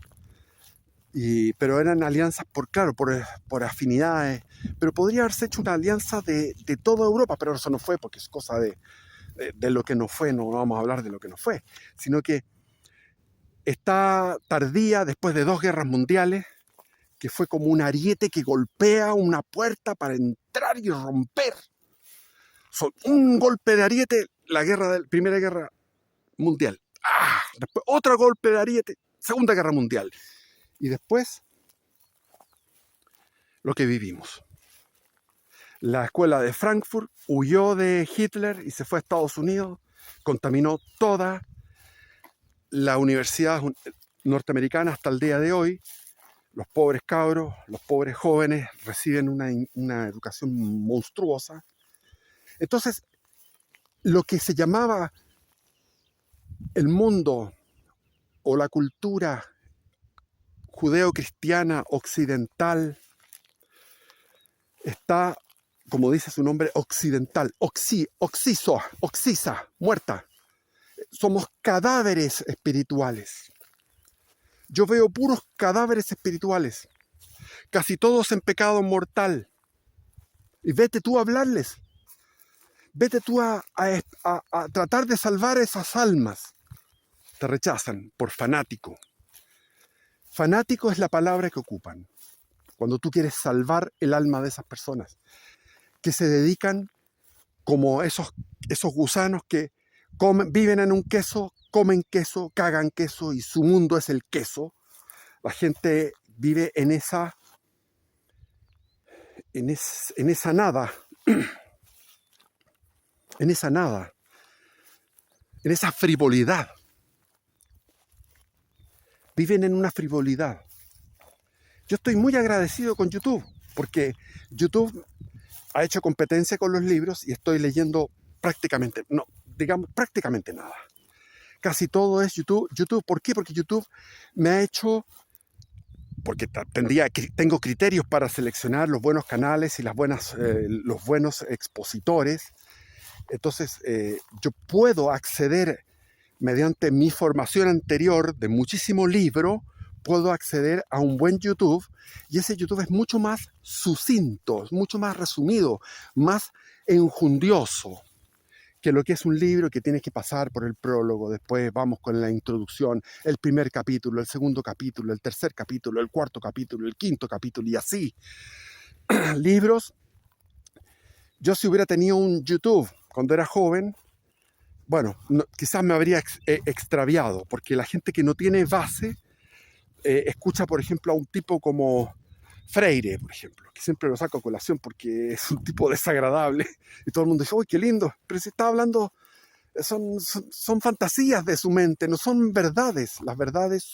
[SPEAKER 1] Pero eran alianzas por afinidades, pero podría haberse hecho una alianza de toda Europa, pero eso no fue, porque es cosa de lo que no fue. No vamos a hablar de lo que no fue, sino que está tardía, después de 2 guerras mundiales, que fue como un ariete que golpea una puerta para entrar y romper. Un golpe de ariete, la Primera Guerra Mundial. Después otro golpe de ariete, Segunda Guerra Mundial. Y después, lo que vivimos. La escuela de Frankfurt huyó de Hitler y se fue a Estados Unidos, contaminó toda la universidad norteamericana hasta el día de hoy. Los pobres cabros, los pobres jóvenes reciben una educación monstruosa. Entonces, lo que se llamaba el mundo o la cultura judeo-cristiana occidental está, como dice su nombre, occidental, oxisa, muerta. Somos cadáveres espirituales. Yo veo puros cadáveres espirituales, casi todos en pecado mortal. Y vete tú a hablarles. Vete tú a tratar de salvar esas almas. Te rechazan por fanático. Fanático es la palabra que ocupan cuando tú quieres salvar el alma de esas personas que se dedican como esos gusanos que viven en un queso, comen queso, cagan queso y su mundo es el queso. La gente vive en esa nada, en esa frivolidad. Viven en una frivolidad. Yo estoy muy agradecido con YouTube, porque YouTube ha hecho competencia con los libros y estoy leyendo prácticamente nada. Casi todo es YouTube. ¿Por qué? Porque YouTube me ha hecho, porque tengo criterios para seleccionar los buenos canales y los buenos expositores. Entonces, yo puedo acceder mediante mi formación anterior de muchísimo libro, puedo acceder a un buen YouTube, y ese YouTube es mucho más sucinto, mucho más resumido, más enjundioso que lo que es un libro que tienes que pasar por el prólogo, después vamos con la introducción, el primer capítulo, el segundo capítulo, el tercer capítulo, el cuarto capítulo, el quinto capítulo, y así. Libros. Yo, si hubiera tenido un YouTube cuando era joven, bueno, quizás me habría extraviado, porque la gente que no tiene base escucha, por ejemplo, a un tipo como Freire, por ejemplo, que siempre lo saco a colación porque es un tipo desagradable y todo el mundo dice, ¡uy, qué lindo! Pero se está hablando, son fantasías de su mente, no son verdades. Las verdades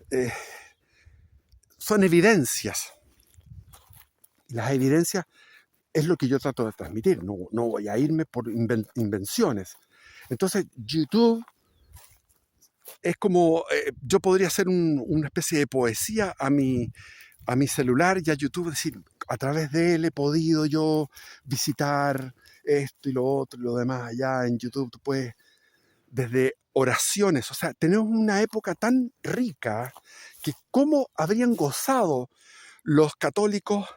[SPEAKER 1] eh, son evidencias. Las evidencias es lo que yo trato de transmitir, no voy a irme por invenciones. Entonces, YouTube es como, yo podría hacer una especie de poesía a mi celular y a YouTube, es decir, a través de él he podido yo visitar esto y lo otro y lo demás. Allá en YouTube tú puedes, desde oraciones, o sea, tenemos una época tan rica que cómo habrían gozado los católicos,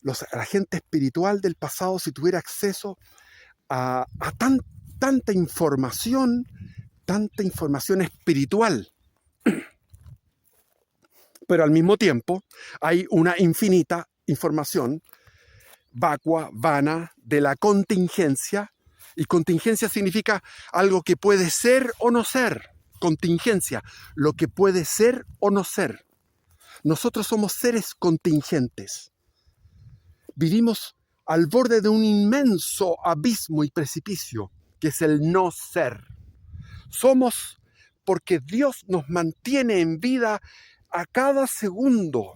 [SPEAKER 1] la gente espiritual del pasado, si tuviera acceso a tanta información espiritual. Pero al mismo tiempo hay una infinita información vacua, vana, de la contingencia. Y contingencia significa algo que puede ser o no ser. Contingencia, lo que puede ser o no ser. Nosotros somos seres contingentes. Vivimos al borde de un inmenso abismo y precipicio, que es el no ser. Somos porque Dios nos mantiene en vida a cada segundo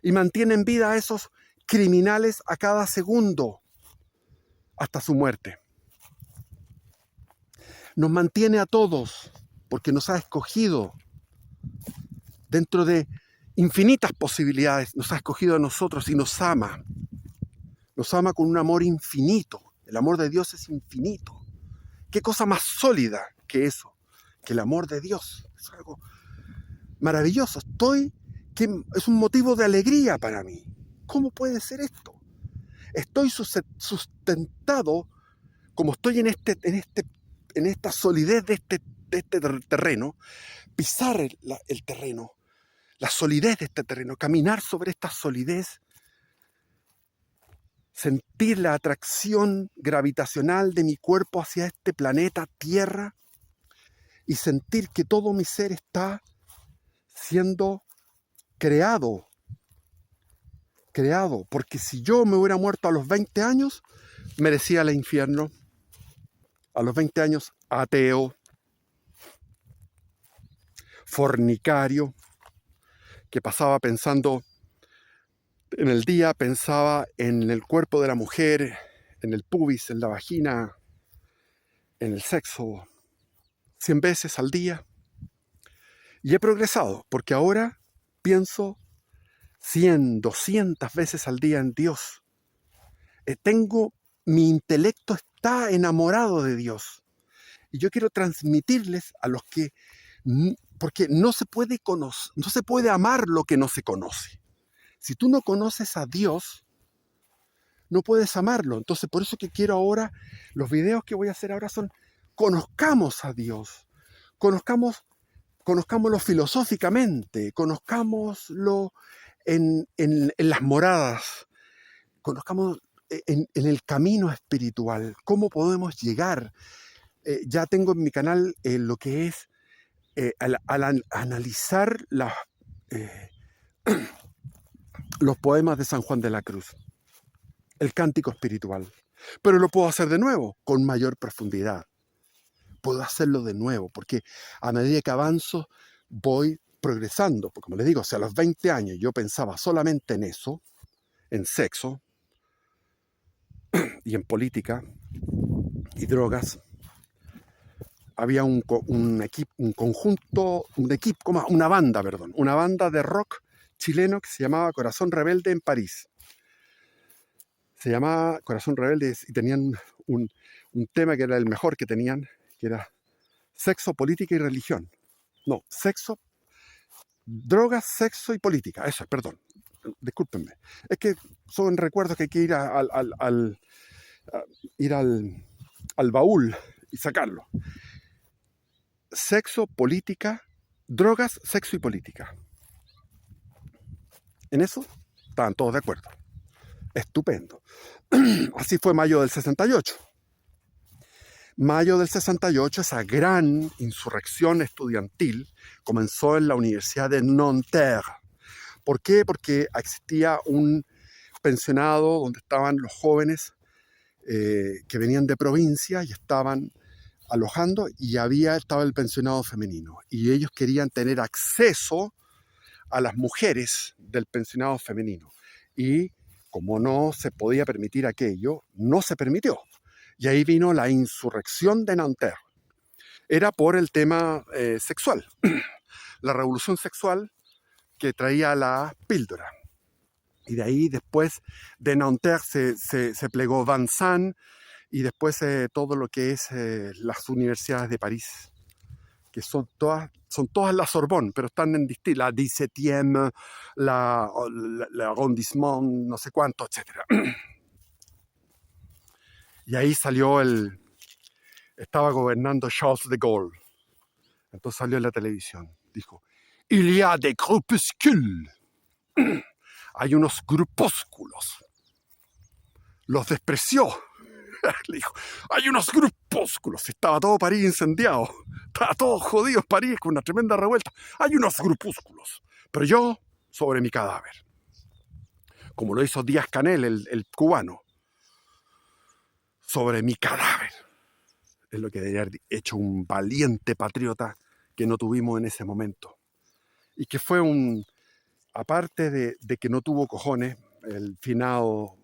[SPEAKER 1] y mantiene en vida a esos criminales a cada segundo hasta su muerte. Nos mantiene a todos porque nos ha escogido dentro de infinitas posibilidades, nos ha escogido a nosotros y nos ama. Nos ama con un amor infinito. El amor de Dios es infinito. ¿Qué cosa más sólida que eso? Que el amor de Dios. Es algo maravilloso. Es un motivo de alegría para mí. ¿Cómo puede ser esto? Estoy sustentado, como estoy en esta solidez de este terreno, pisar el terreno, la solidez de este terreno, caminar sobre esta solidez, sentir la atracción gravitacional de mi cuerpo hacia este planeta Tierra y sentir que todo mi ser está siendo creado, porque si yo me hubiera muerto a los 20 años, merecía el infierno. A los 20 años, ateo, fornicario, que pasaba pensando en el día, pensaba en el cuerpo de la mujer, en el pubis, en la vagina, en el sexo, 100 veces al día. Y he progresado, porque ahora pienso 100, 200 veces al día en Dios. Mi intelecto está enamorado de Dios. Y yo quiero transmitirles a los que, porque no se puede amar lo que no se conoce. Si tú no conoces a Dios, no puedes amarlo. Entonces, por eso que quiero ahora, los videos que voy a hacer ahora son, conozcamos a Dios, conozcámoslo filosóficamente, conozcámoslo en las moradas, conozcamos en el camino espiritual, cómo podemos llegar. Ya tengo en mi canal lo que es al analizar los poemas de San Juan de la Cruz, el cántico espiritual. Pero lo puedo hacer de nuevo, con mayor profundidad. Puedo hacerlo de nuevo, porque a medida que avanzo voy progresando. Porque como les digo, si a los 20 años yo pensaba solamente en eso, en sexo y en política y drogas, había una banda de rock chileno que se llamaba Corazón Rebelde en París. Se llamaba Corazón Rebelde y tenían un tema que era el mejor que tenían, que era sexo, política y religión. No, sexo, drogas, sexo y política. Eso, perdón. Discúlpenme. Es que son recuerdos que hay que ir al baúl y sacarlo. Sexo, política, drogas, sexo y política. En eso estaban todos de acuerdo. Estupendo. Así fue mayo del 68. Mayo del 68, esa gran insurrección estudiantil comenzó en la Universidad de Nanterre, ¿Por qué? Porque existía un pensionado donde estaban los jóvenes que venían de provincia y estaban alojando, y estaba el pensionado femenino. Y ellos querían tener acceso a las mujeres del pensionado femenino. Y como no se podía permitir aquello, no se permitió. Y ahí vino la insurrección de Nanterre. Era por el tema sexual, la revolución sexual que traía la píldora. Y de ahí después de Nanterre se plegó Vincennes, y después todo lo que es las universidades de París, que son todas la Sorbonne, pero están en la 17e, la arrondissement, no sé cuánto, etc. Y ahí estaba gobernando Charles de Gaulle. Entonces salió en la televisión, dijo, il y a des groupuscules, hay unos grupúsculos. Los despreció. Le dijo, hay unos grupúsculos. Estaba todo París incendiado. Estaba todo jodido París con una tremenda revuelta. Hay unos grupúsculos. Pero yo, sobre mi cadáver. Como lo hizo Díaz-Canel, el cubano. Sobre mi cadáver. Es lo que debería haber hecho un valiente patriota que no tuvimos en ese momento. Y que fue aparte de que no tuvo cojones, el finado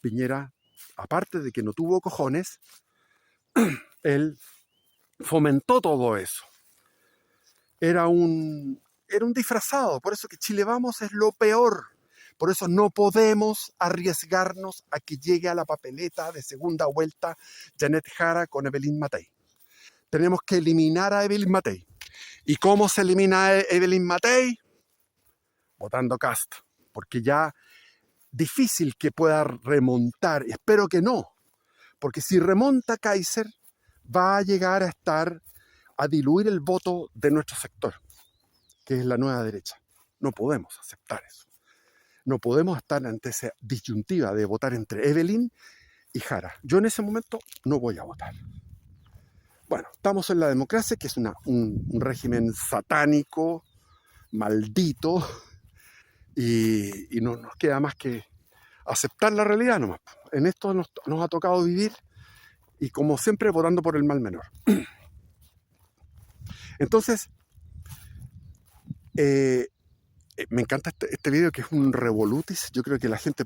[SPEAKER 1] Piñera, aparte de que no tuvo cojones, él fomentó todo eso. Era un disfrazado. Por eso que Chile Vamos es lo peor. Por eso no podemos arriesgarnos a que llegue a la papeleta de segunda vuelta Janet Jara con Evelyn Matei. Tenemos que eliminar a Evelyn Matei. ¿Y cómo se elimina a Evelyn Matei? Votando Cast. Porque ya difícil que pueda remontar. Espero que no. Porque si remonta Kaiser, va a llegar a diluir el voto de nuestro sector, que es la nueva derecha. No podemos aceptar eso. No podemos estar ante esa disyuntiva de votar entre Evelyn y Jara. Yo en ese momento no voy a votar. Bueno, estamos en la democracia, que es un régimen satánico, maldito, y no nos queda más que aceptar la realidad nomás. En esto nos ha tocado vivir, y como siempre votando por el mal menor. Entonces, me encanta este video, que es un revolutis. Yo creo que la gente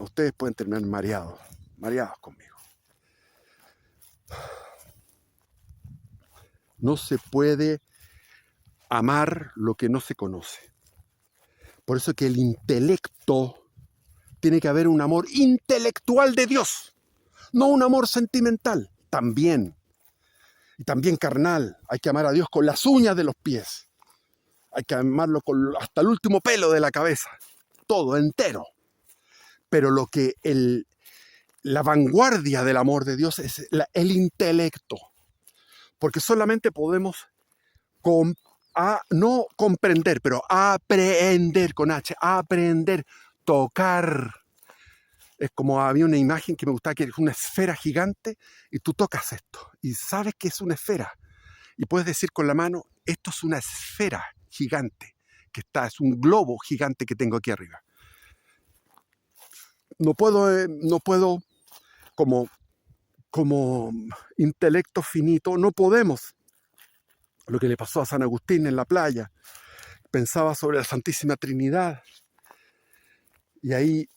[SPEAKER 1] ustedes pueden terminar mareados conmigo. No se puede amar lo que no se conoce. Por eso que el intelecto, tiene que haber un amor intelectual de Dios, no un amor sentimental. También, y también carnal. Hay que amar a Dios con las uñas de los pies. Hay que amarlo hasta el último pelo de la cabeza. Todo, entero. Pero la vanguardia del amor de Dios es el intelecto. Porque solamente podemos no comprender, pero aprender con H, aprender, tocar. Es como había una imagen que me gustaba, que es una esfera gigante, y tú tocas esto y sabes que es una esfera, y puedes decir con la mano, esto es una esfera gigante es un globo gigante que tengo aquí arriba. No puedo como intelecto finito, no podemos. Lo que le pasó a San Agustín en la playa, pensaba sobre la Santísima Trinidad, y ahí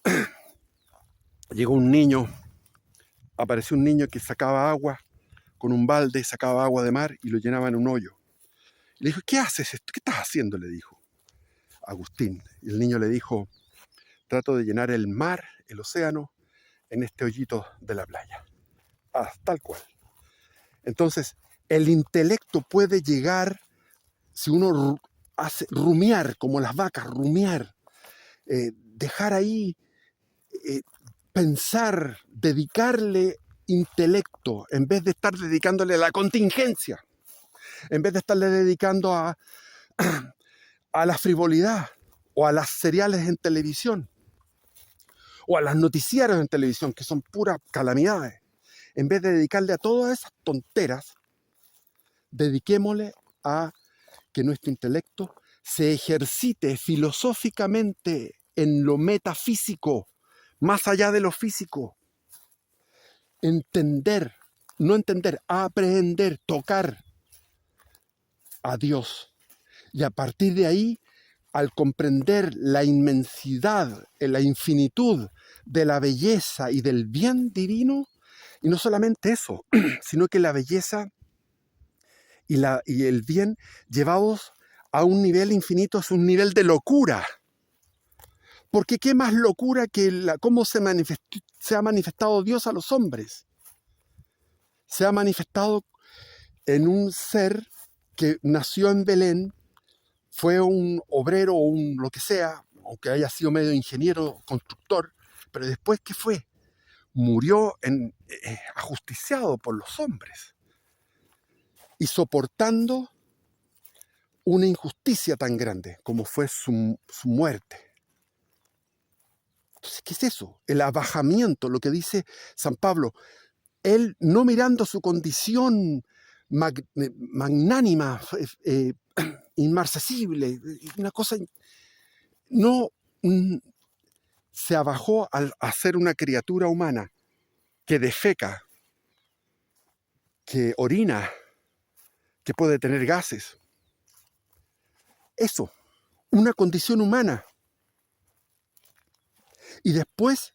[SPEAKER 1] apareció un niño que sacaba agua con un balde, sacaba agua de mar y lo llenaba en un hoyo. Y le dijo, ¿qué haces esto? ¿Qué estás haciendo? Le dijo Agustín. Y el niño le dijo, trato de llenar el mar, el océano, en este hoyito de la playa. Tal cual. Entonces, el intelecto puede llegar, si uno hace rumiar, como las vacas, rumiar, dejar ahí, pensar, dedicarle intelecto, en vez de estar dedicándole a la contingencia, en vez de estarle dedicando a la frivolidad, o a las seriales en televisión, o a las noticiarios en televisión, que son puras calamidades. En vez de dedicarle a todas esas tonteras, dediquémosle a que nuestro intelecto se ejercite filosóficamente en lo metafísico, más allá de lo físico. Entender, no entender, aprender, tocar a Dios. Y a partir de ahí, al comprender la inmensidad, la infinitud de la belleza y del bien divino, y no solamente eso, sino que la belleza y el bien llevados a un nivel infinito es un nivel de locura. Porque qué más locura que cómo se ha manifestado Dios a los hombres. Se ha manifestado en un ser que nació en Belén, fue un obrero o un lo que sea, aunque haya sido medio ingeniero, constructor, pero después, ¿qué fue? Murió ajusticiado por los hombres y soportando una injusticia tan grande como fue su muerte. Entonces, ¿qué es eso? El abajamiento, lo que dice San Pablo. Él, no mirando su condición magnánima, inmarcesible, una cosa, no se abajó a ser una criatura humana que defeca, que orina, que puede tener gases. Eso, una condición humana. Y después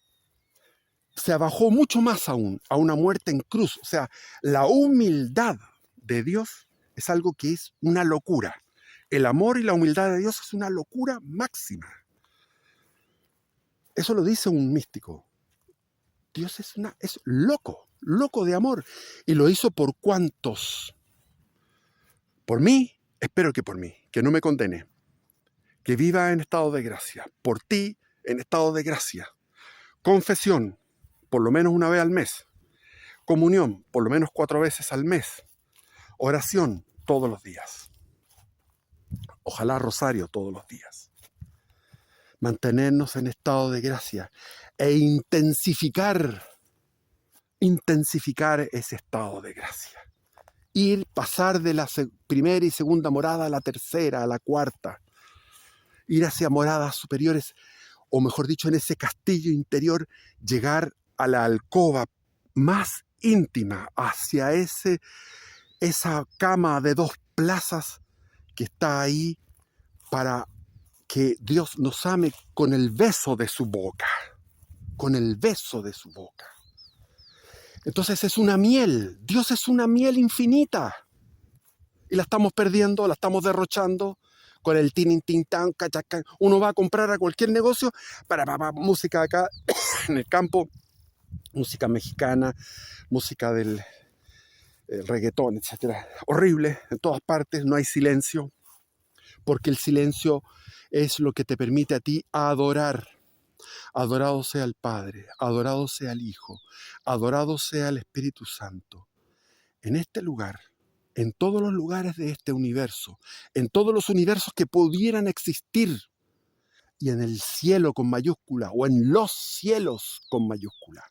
[SPEAKER 1] se abajó mucho más aún, a una muerte en cruz. O sea, la humildad de Dios es algo que es una locura. El amor y la humildad de Dios es una locura máxima. Eso lo dice un místico. Dios es loco de amor. Y lo hizo por cuántos. Por mí, espero que por mí, que no me condene. Que viva en estado de gracia. Por ti, en estado de gracia. Confesión, por lo menos una vez al mes. Comunión, por lo menos 4 veces al mes. Oración, todos los días. Ojalá rosario todos los días. Mantenernos en estado de gracia e intensificar ese estado de gracia. Pasar de la primera y segunda morada a la tercera, a la cuarta. Ir hacia moradas superiores, o mejor dicho, en ese castillo interior, llegar a la alcoba más íntima, hacia esa cama de 2 plazas que está ahí para que Dios nos ame con el beso de su boca. Con el beso de su boca. Entonces es una miel. Dios es una miel infinita. Y la estamos perdiendo, la estamos derrochando con el tin, tin, tan, cachacán. Uno va a comprar a cualquier negocio para música acá en el campo, música mexicana, música del reggaetón, etcétera. Horrible, en todas partes, no hay silencio, porque el silencio es lo que te permite a ti adorar. Adorado sea el Padre, adorado sea el Hijo, adorado sea el Espíritu Santo. En este lugar, en todos los lugares de este universo, en todos los universos que pudieran existir, y en el cielo con mayúscula, o en los cielos con mayúscula,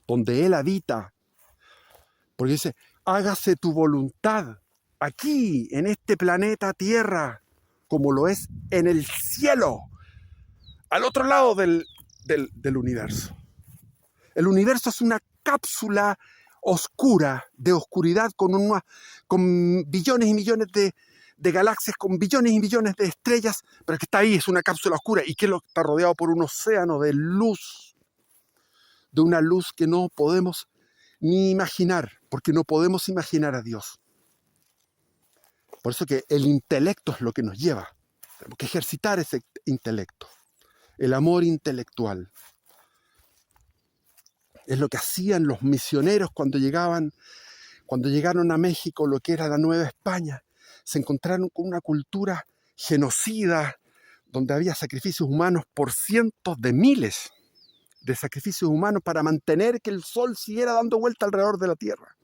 [SPEAKER 1] donde Él habita. Porque dice, hágase tu voluntad aquí, en este planeta Tierra, como lo es en el cielo, al otro lado del universo. El universo es una cápsula oscura, de oscuridad, con billones y millones de galaxias, con billones y millones de estrellas, pero que está ahí, es una cápsula oscura, y que está rodeado por un océano de luz, de una luz que no podemos ni imaginar, porque no podemos imaginar a Dios. Por eso que el intelecto es lo que nos lleva. Tenemos que ejercitar ese intelecto. El amor intelectual. Es lo que hacían los misioneros cuando llegaron a México, lo que era la Nueva España. Se encontraron con una cultura genocida, donde había sacrificios humanos por cientos de miles de sacrificios humanos para mantener que el sol siguiera dando vuelta alrededor de la tierra.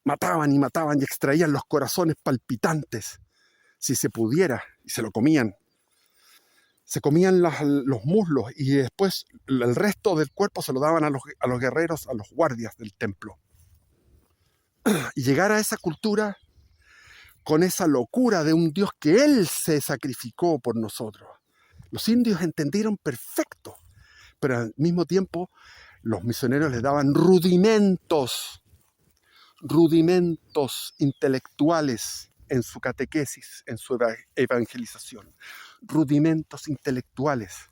[SPEAKER 1] Mataban y extraían los corazones palpitantes, si se pudiera, y se lo comían. Se comían los muslos y después el resto del cuerpo se lo daban a los guerreros, a los guardias del templo. Y llegar a esa cultura con esa locura de un Dios que Él se sacrificó por nosotros. Los indios entendieron perfecto, pero al mismo tiempo los misioneros les daban rudimentos intelectuales en su catequesis, en su evangelización. Rudimentos intelectuales.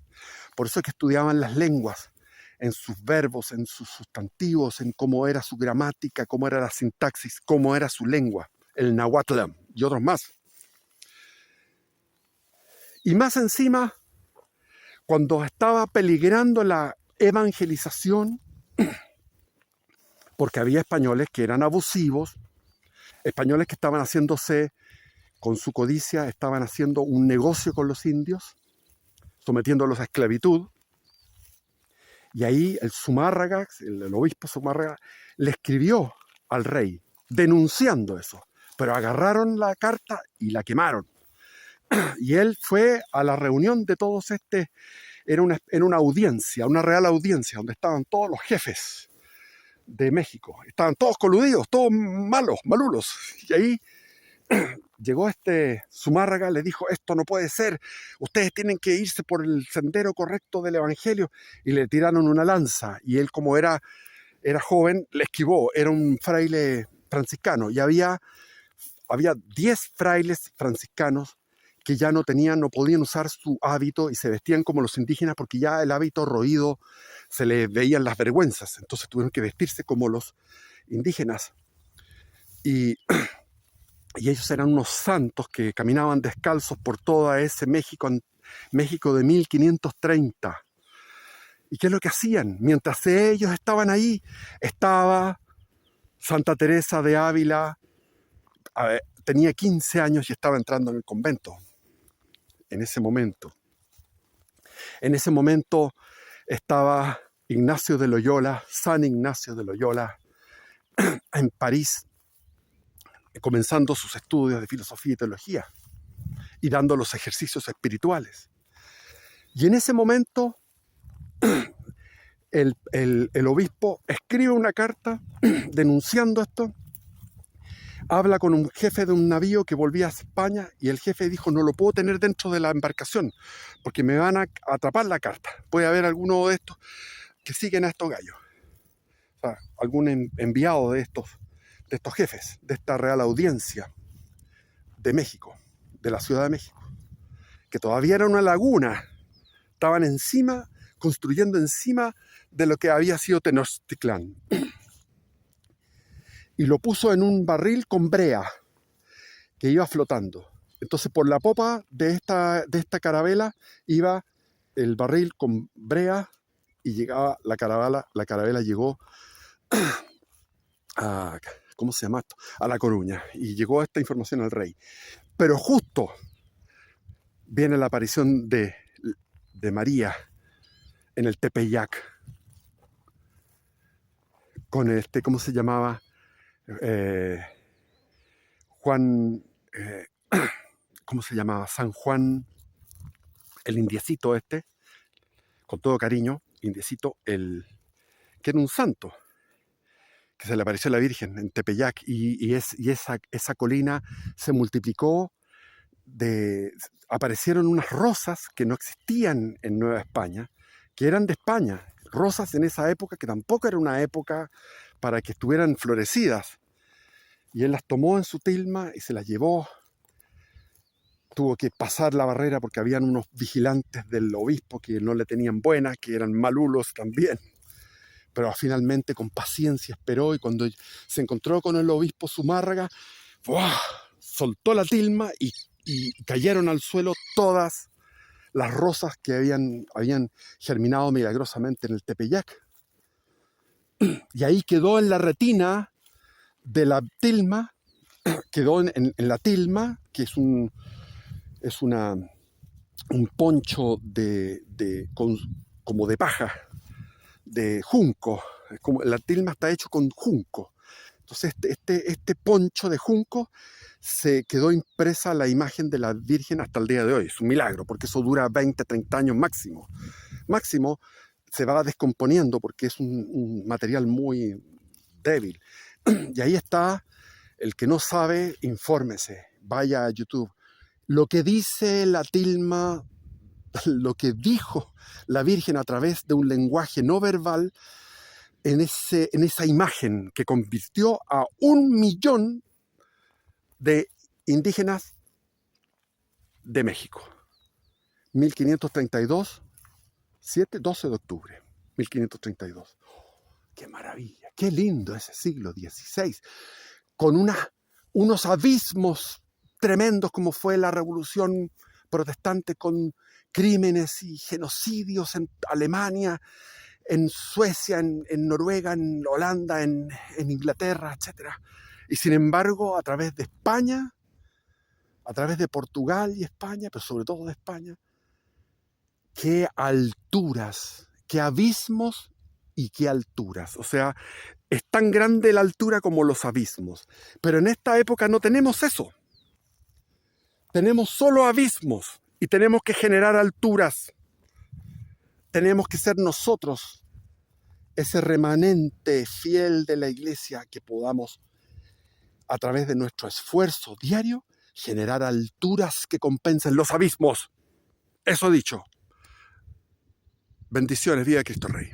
[SPEAKER 1] Por eso es que estudiaban las lenguas, en sus verbos, en sus sustantivos, en cómo era su gramática, cómo era la sintaxis, cómo era su lengua, el náhuatl y otros más. Y más encima, cuando estaba peligrando la evangelización, porque había españoles que eran abusivos, españoles que estaban haciéndose, con su codicia, estaban haciendo un negocio con los indios, sometiéndolos a esclavitud. Y ahí el Zumárraga, el obispo Zumárraga, le escribió al rey denunciando eso. Pero agarraron la carta y la quemaron. Y él fue a la reunión de todos era una audiencia, una real audiencia, donde estaban todos los jefes de México. Estaban todos coludidos, todos malulos. Y ahí llegó Zumárraga, le dijo, esto no puede ser, ustedes tienen que irse por el sendero correcto del evangelio, y le tiraron una lanza, y él, como era joven, le esquivó. Era un fraile franciscano, y había 10 frailes franciscanos que ya no podían usar su hábito y se vestían como los indígenas, porque ya el hábito roído se les veían las vergüenzas, entonces tuvieron que vestirse como los indígenas. Y ellos eran unos santos que caminaban descalzos por todo ese México de 1530. ¿Y qué es lo que hacían? Mientras ellos estaban ahí, estaba Santa Teresa de Ávila, tenía 15 años y estaba entrando en el convento. En ese momento estaba Ignacio de Loyola, San Ignacio de Loyola, en París, comenzando sus estudios de filosofía y teología y dando los ejercicios espirituales. Y en ese momento el obispo escribe una carta denunciando esto, habla con un jefe de un navío que volvía a España, y el jefe dijo, no lo puedo tener dentro de la embarcación porque me van a atrapar la carta. Puede haber alguno de estos que siguen a estos gallos. O sea, algún enviado de estos jefes, de esta Real Audiencia de México, de la Ciudad de México, que todavía era una laguna. Estaban construyendo encima de lo que había sido Tenochtitlán. Y lo puso en un barril con brea que iba flotando. Entonces, por la popa de esta carabela iba el barril con brea, y llegaba la carabela llegó a, ¿cómo se llama esto? A La Coruña, y llegó esta información al rey. Pero justo viene la aparición de María en el Tepeyac, con ¿cómo se llamaba? Juan, ¿cómo se llamaba? San Juan, el indiecito con todo cariño, indiecito, que era un santo, que se le apareció a la Virgen en Tepeyac, y esa colina se multiplicó, aparecieron unas rosas que no existían en Nueva España, que eran de España, rosas en esa época que tampoco era una época para que estuvieran florecidas, y él las tomó en su tilma y se las llevó. Tuvo que pasar la barrera porque habían unos vigilantes del obispo que no le tenían buenas, que eran malulos también. Pero finalmente, con paciencia, esperó, y cuando se encontró con el obispo Zumárraga, ¡buah!, soltó la tilma y cayeron al suelo todas las rosas que habían germinado milagrosamente en el Tepeyac. Y ahí quedó en la retina de la tilma, quedó en la tilma, que es un poncho como de paja, de junco. La tilma está hecho con junco. Entonces este poncho de junco se quedó impresa la imagen de la Virgen hasta el día de hoy. Es un milagro, porque eso dura 20, 30 años máximo. Máximo se va descomponiendo porque es un material muy débil. Y ahí está. El que no sabe, infórmese, vaya a YouTube. Lo que dice la tilma, lo que dijo la Virgen a través de un lenguaje no verbal en esa imagen que convirtió a 1.000.000 de indígenas de México. 1532, 12 de octubre, 1532. ¡Qué maravilla! ¡Qué lindo ese siglo XVI! Con unos abismos tremendos como fue la Revolución Protestante, con crímenes y genocidios en Alemania, en Suecia, en Noruega, en Holanda, en Inglaterra, etc. Y sin embargo, a través de España, a través de Portugal y España, pero sobre todo de España, qué alturas, qué abismos y qué alturas. O sea, es tan grande la altura como los abismos. Pero en esta época no tenemos eso. Tenemos solo abismos y tenemos que generar alturas. Tenemos que ser nosotros ese remanente fiel de la Iglesia que podamos, a través de nuestro esfuerzo diario, generar alturas que compensen los abismos. Eso dicho. Bendiciones, viva Cristo Rey.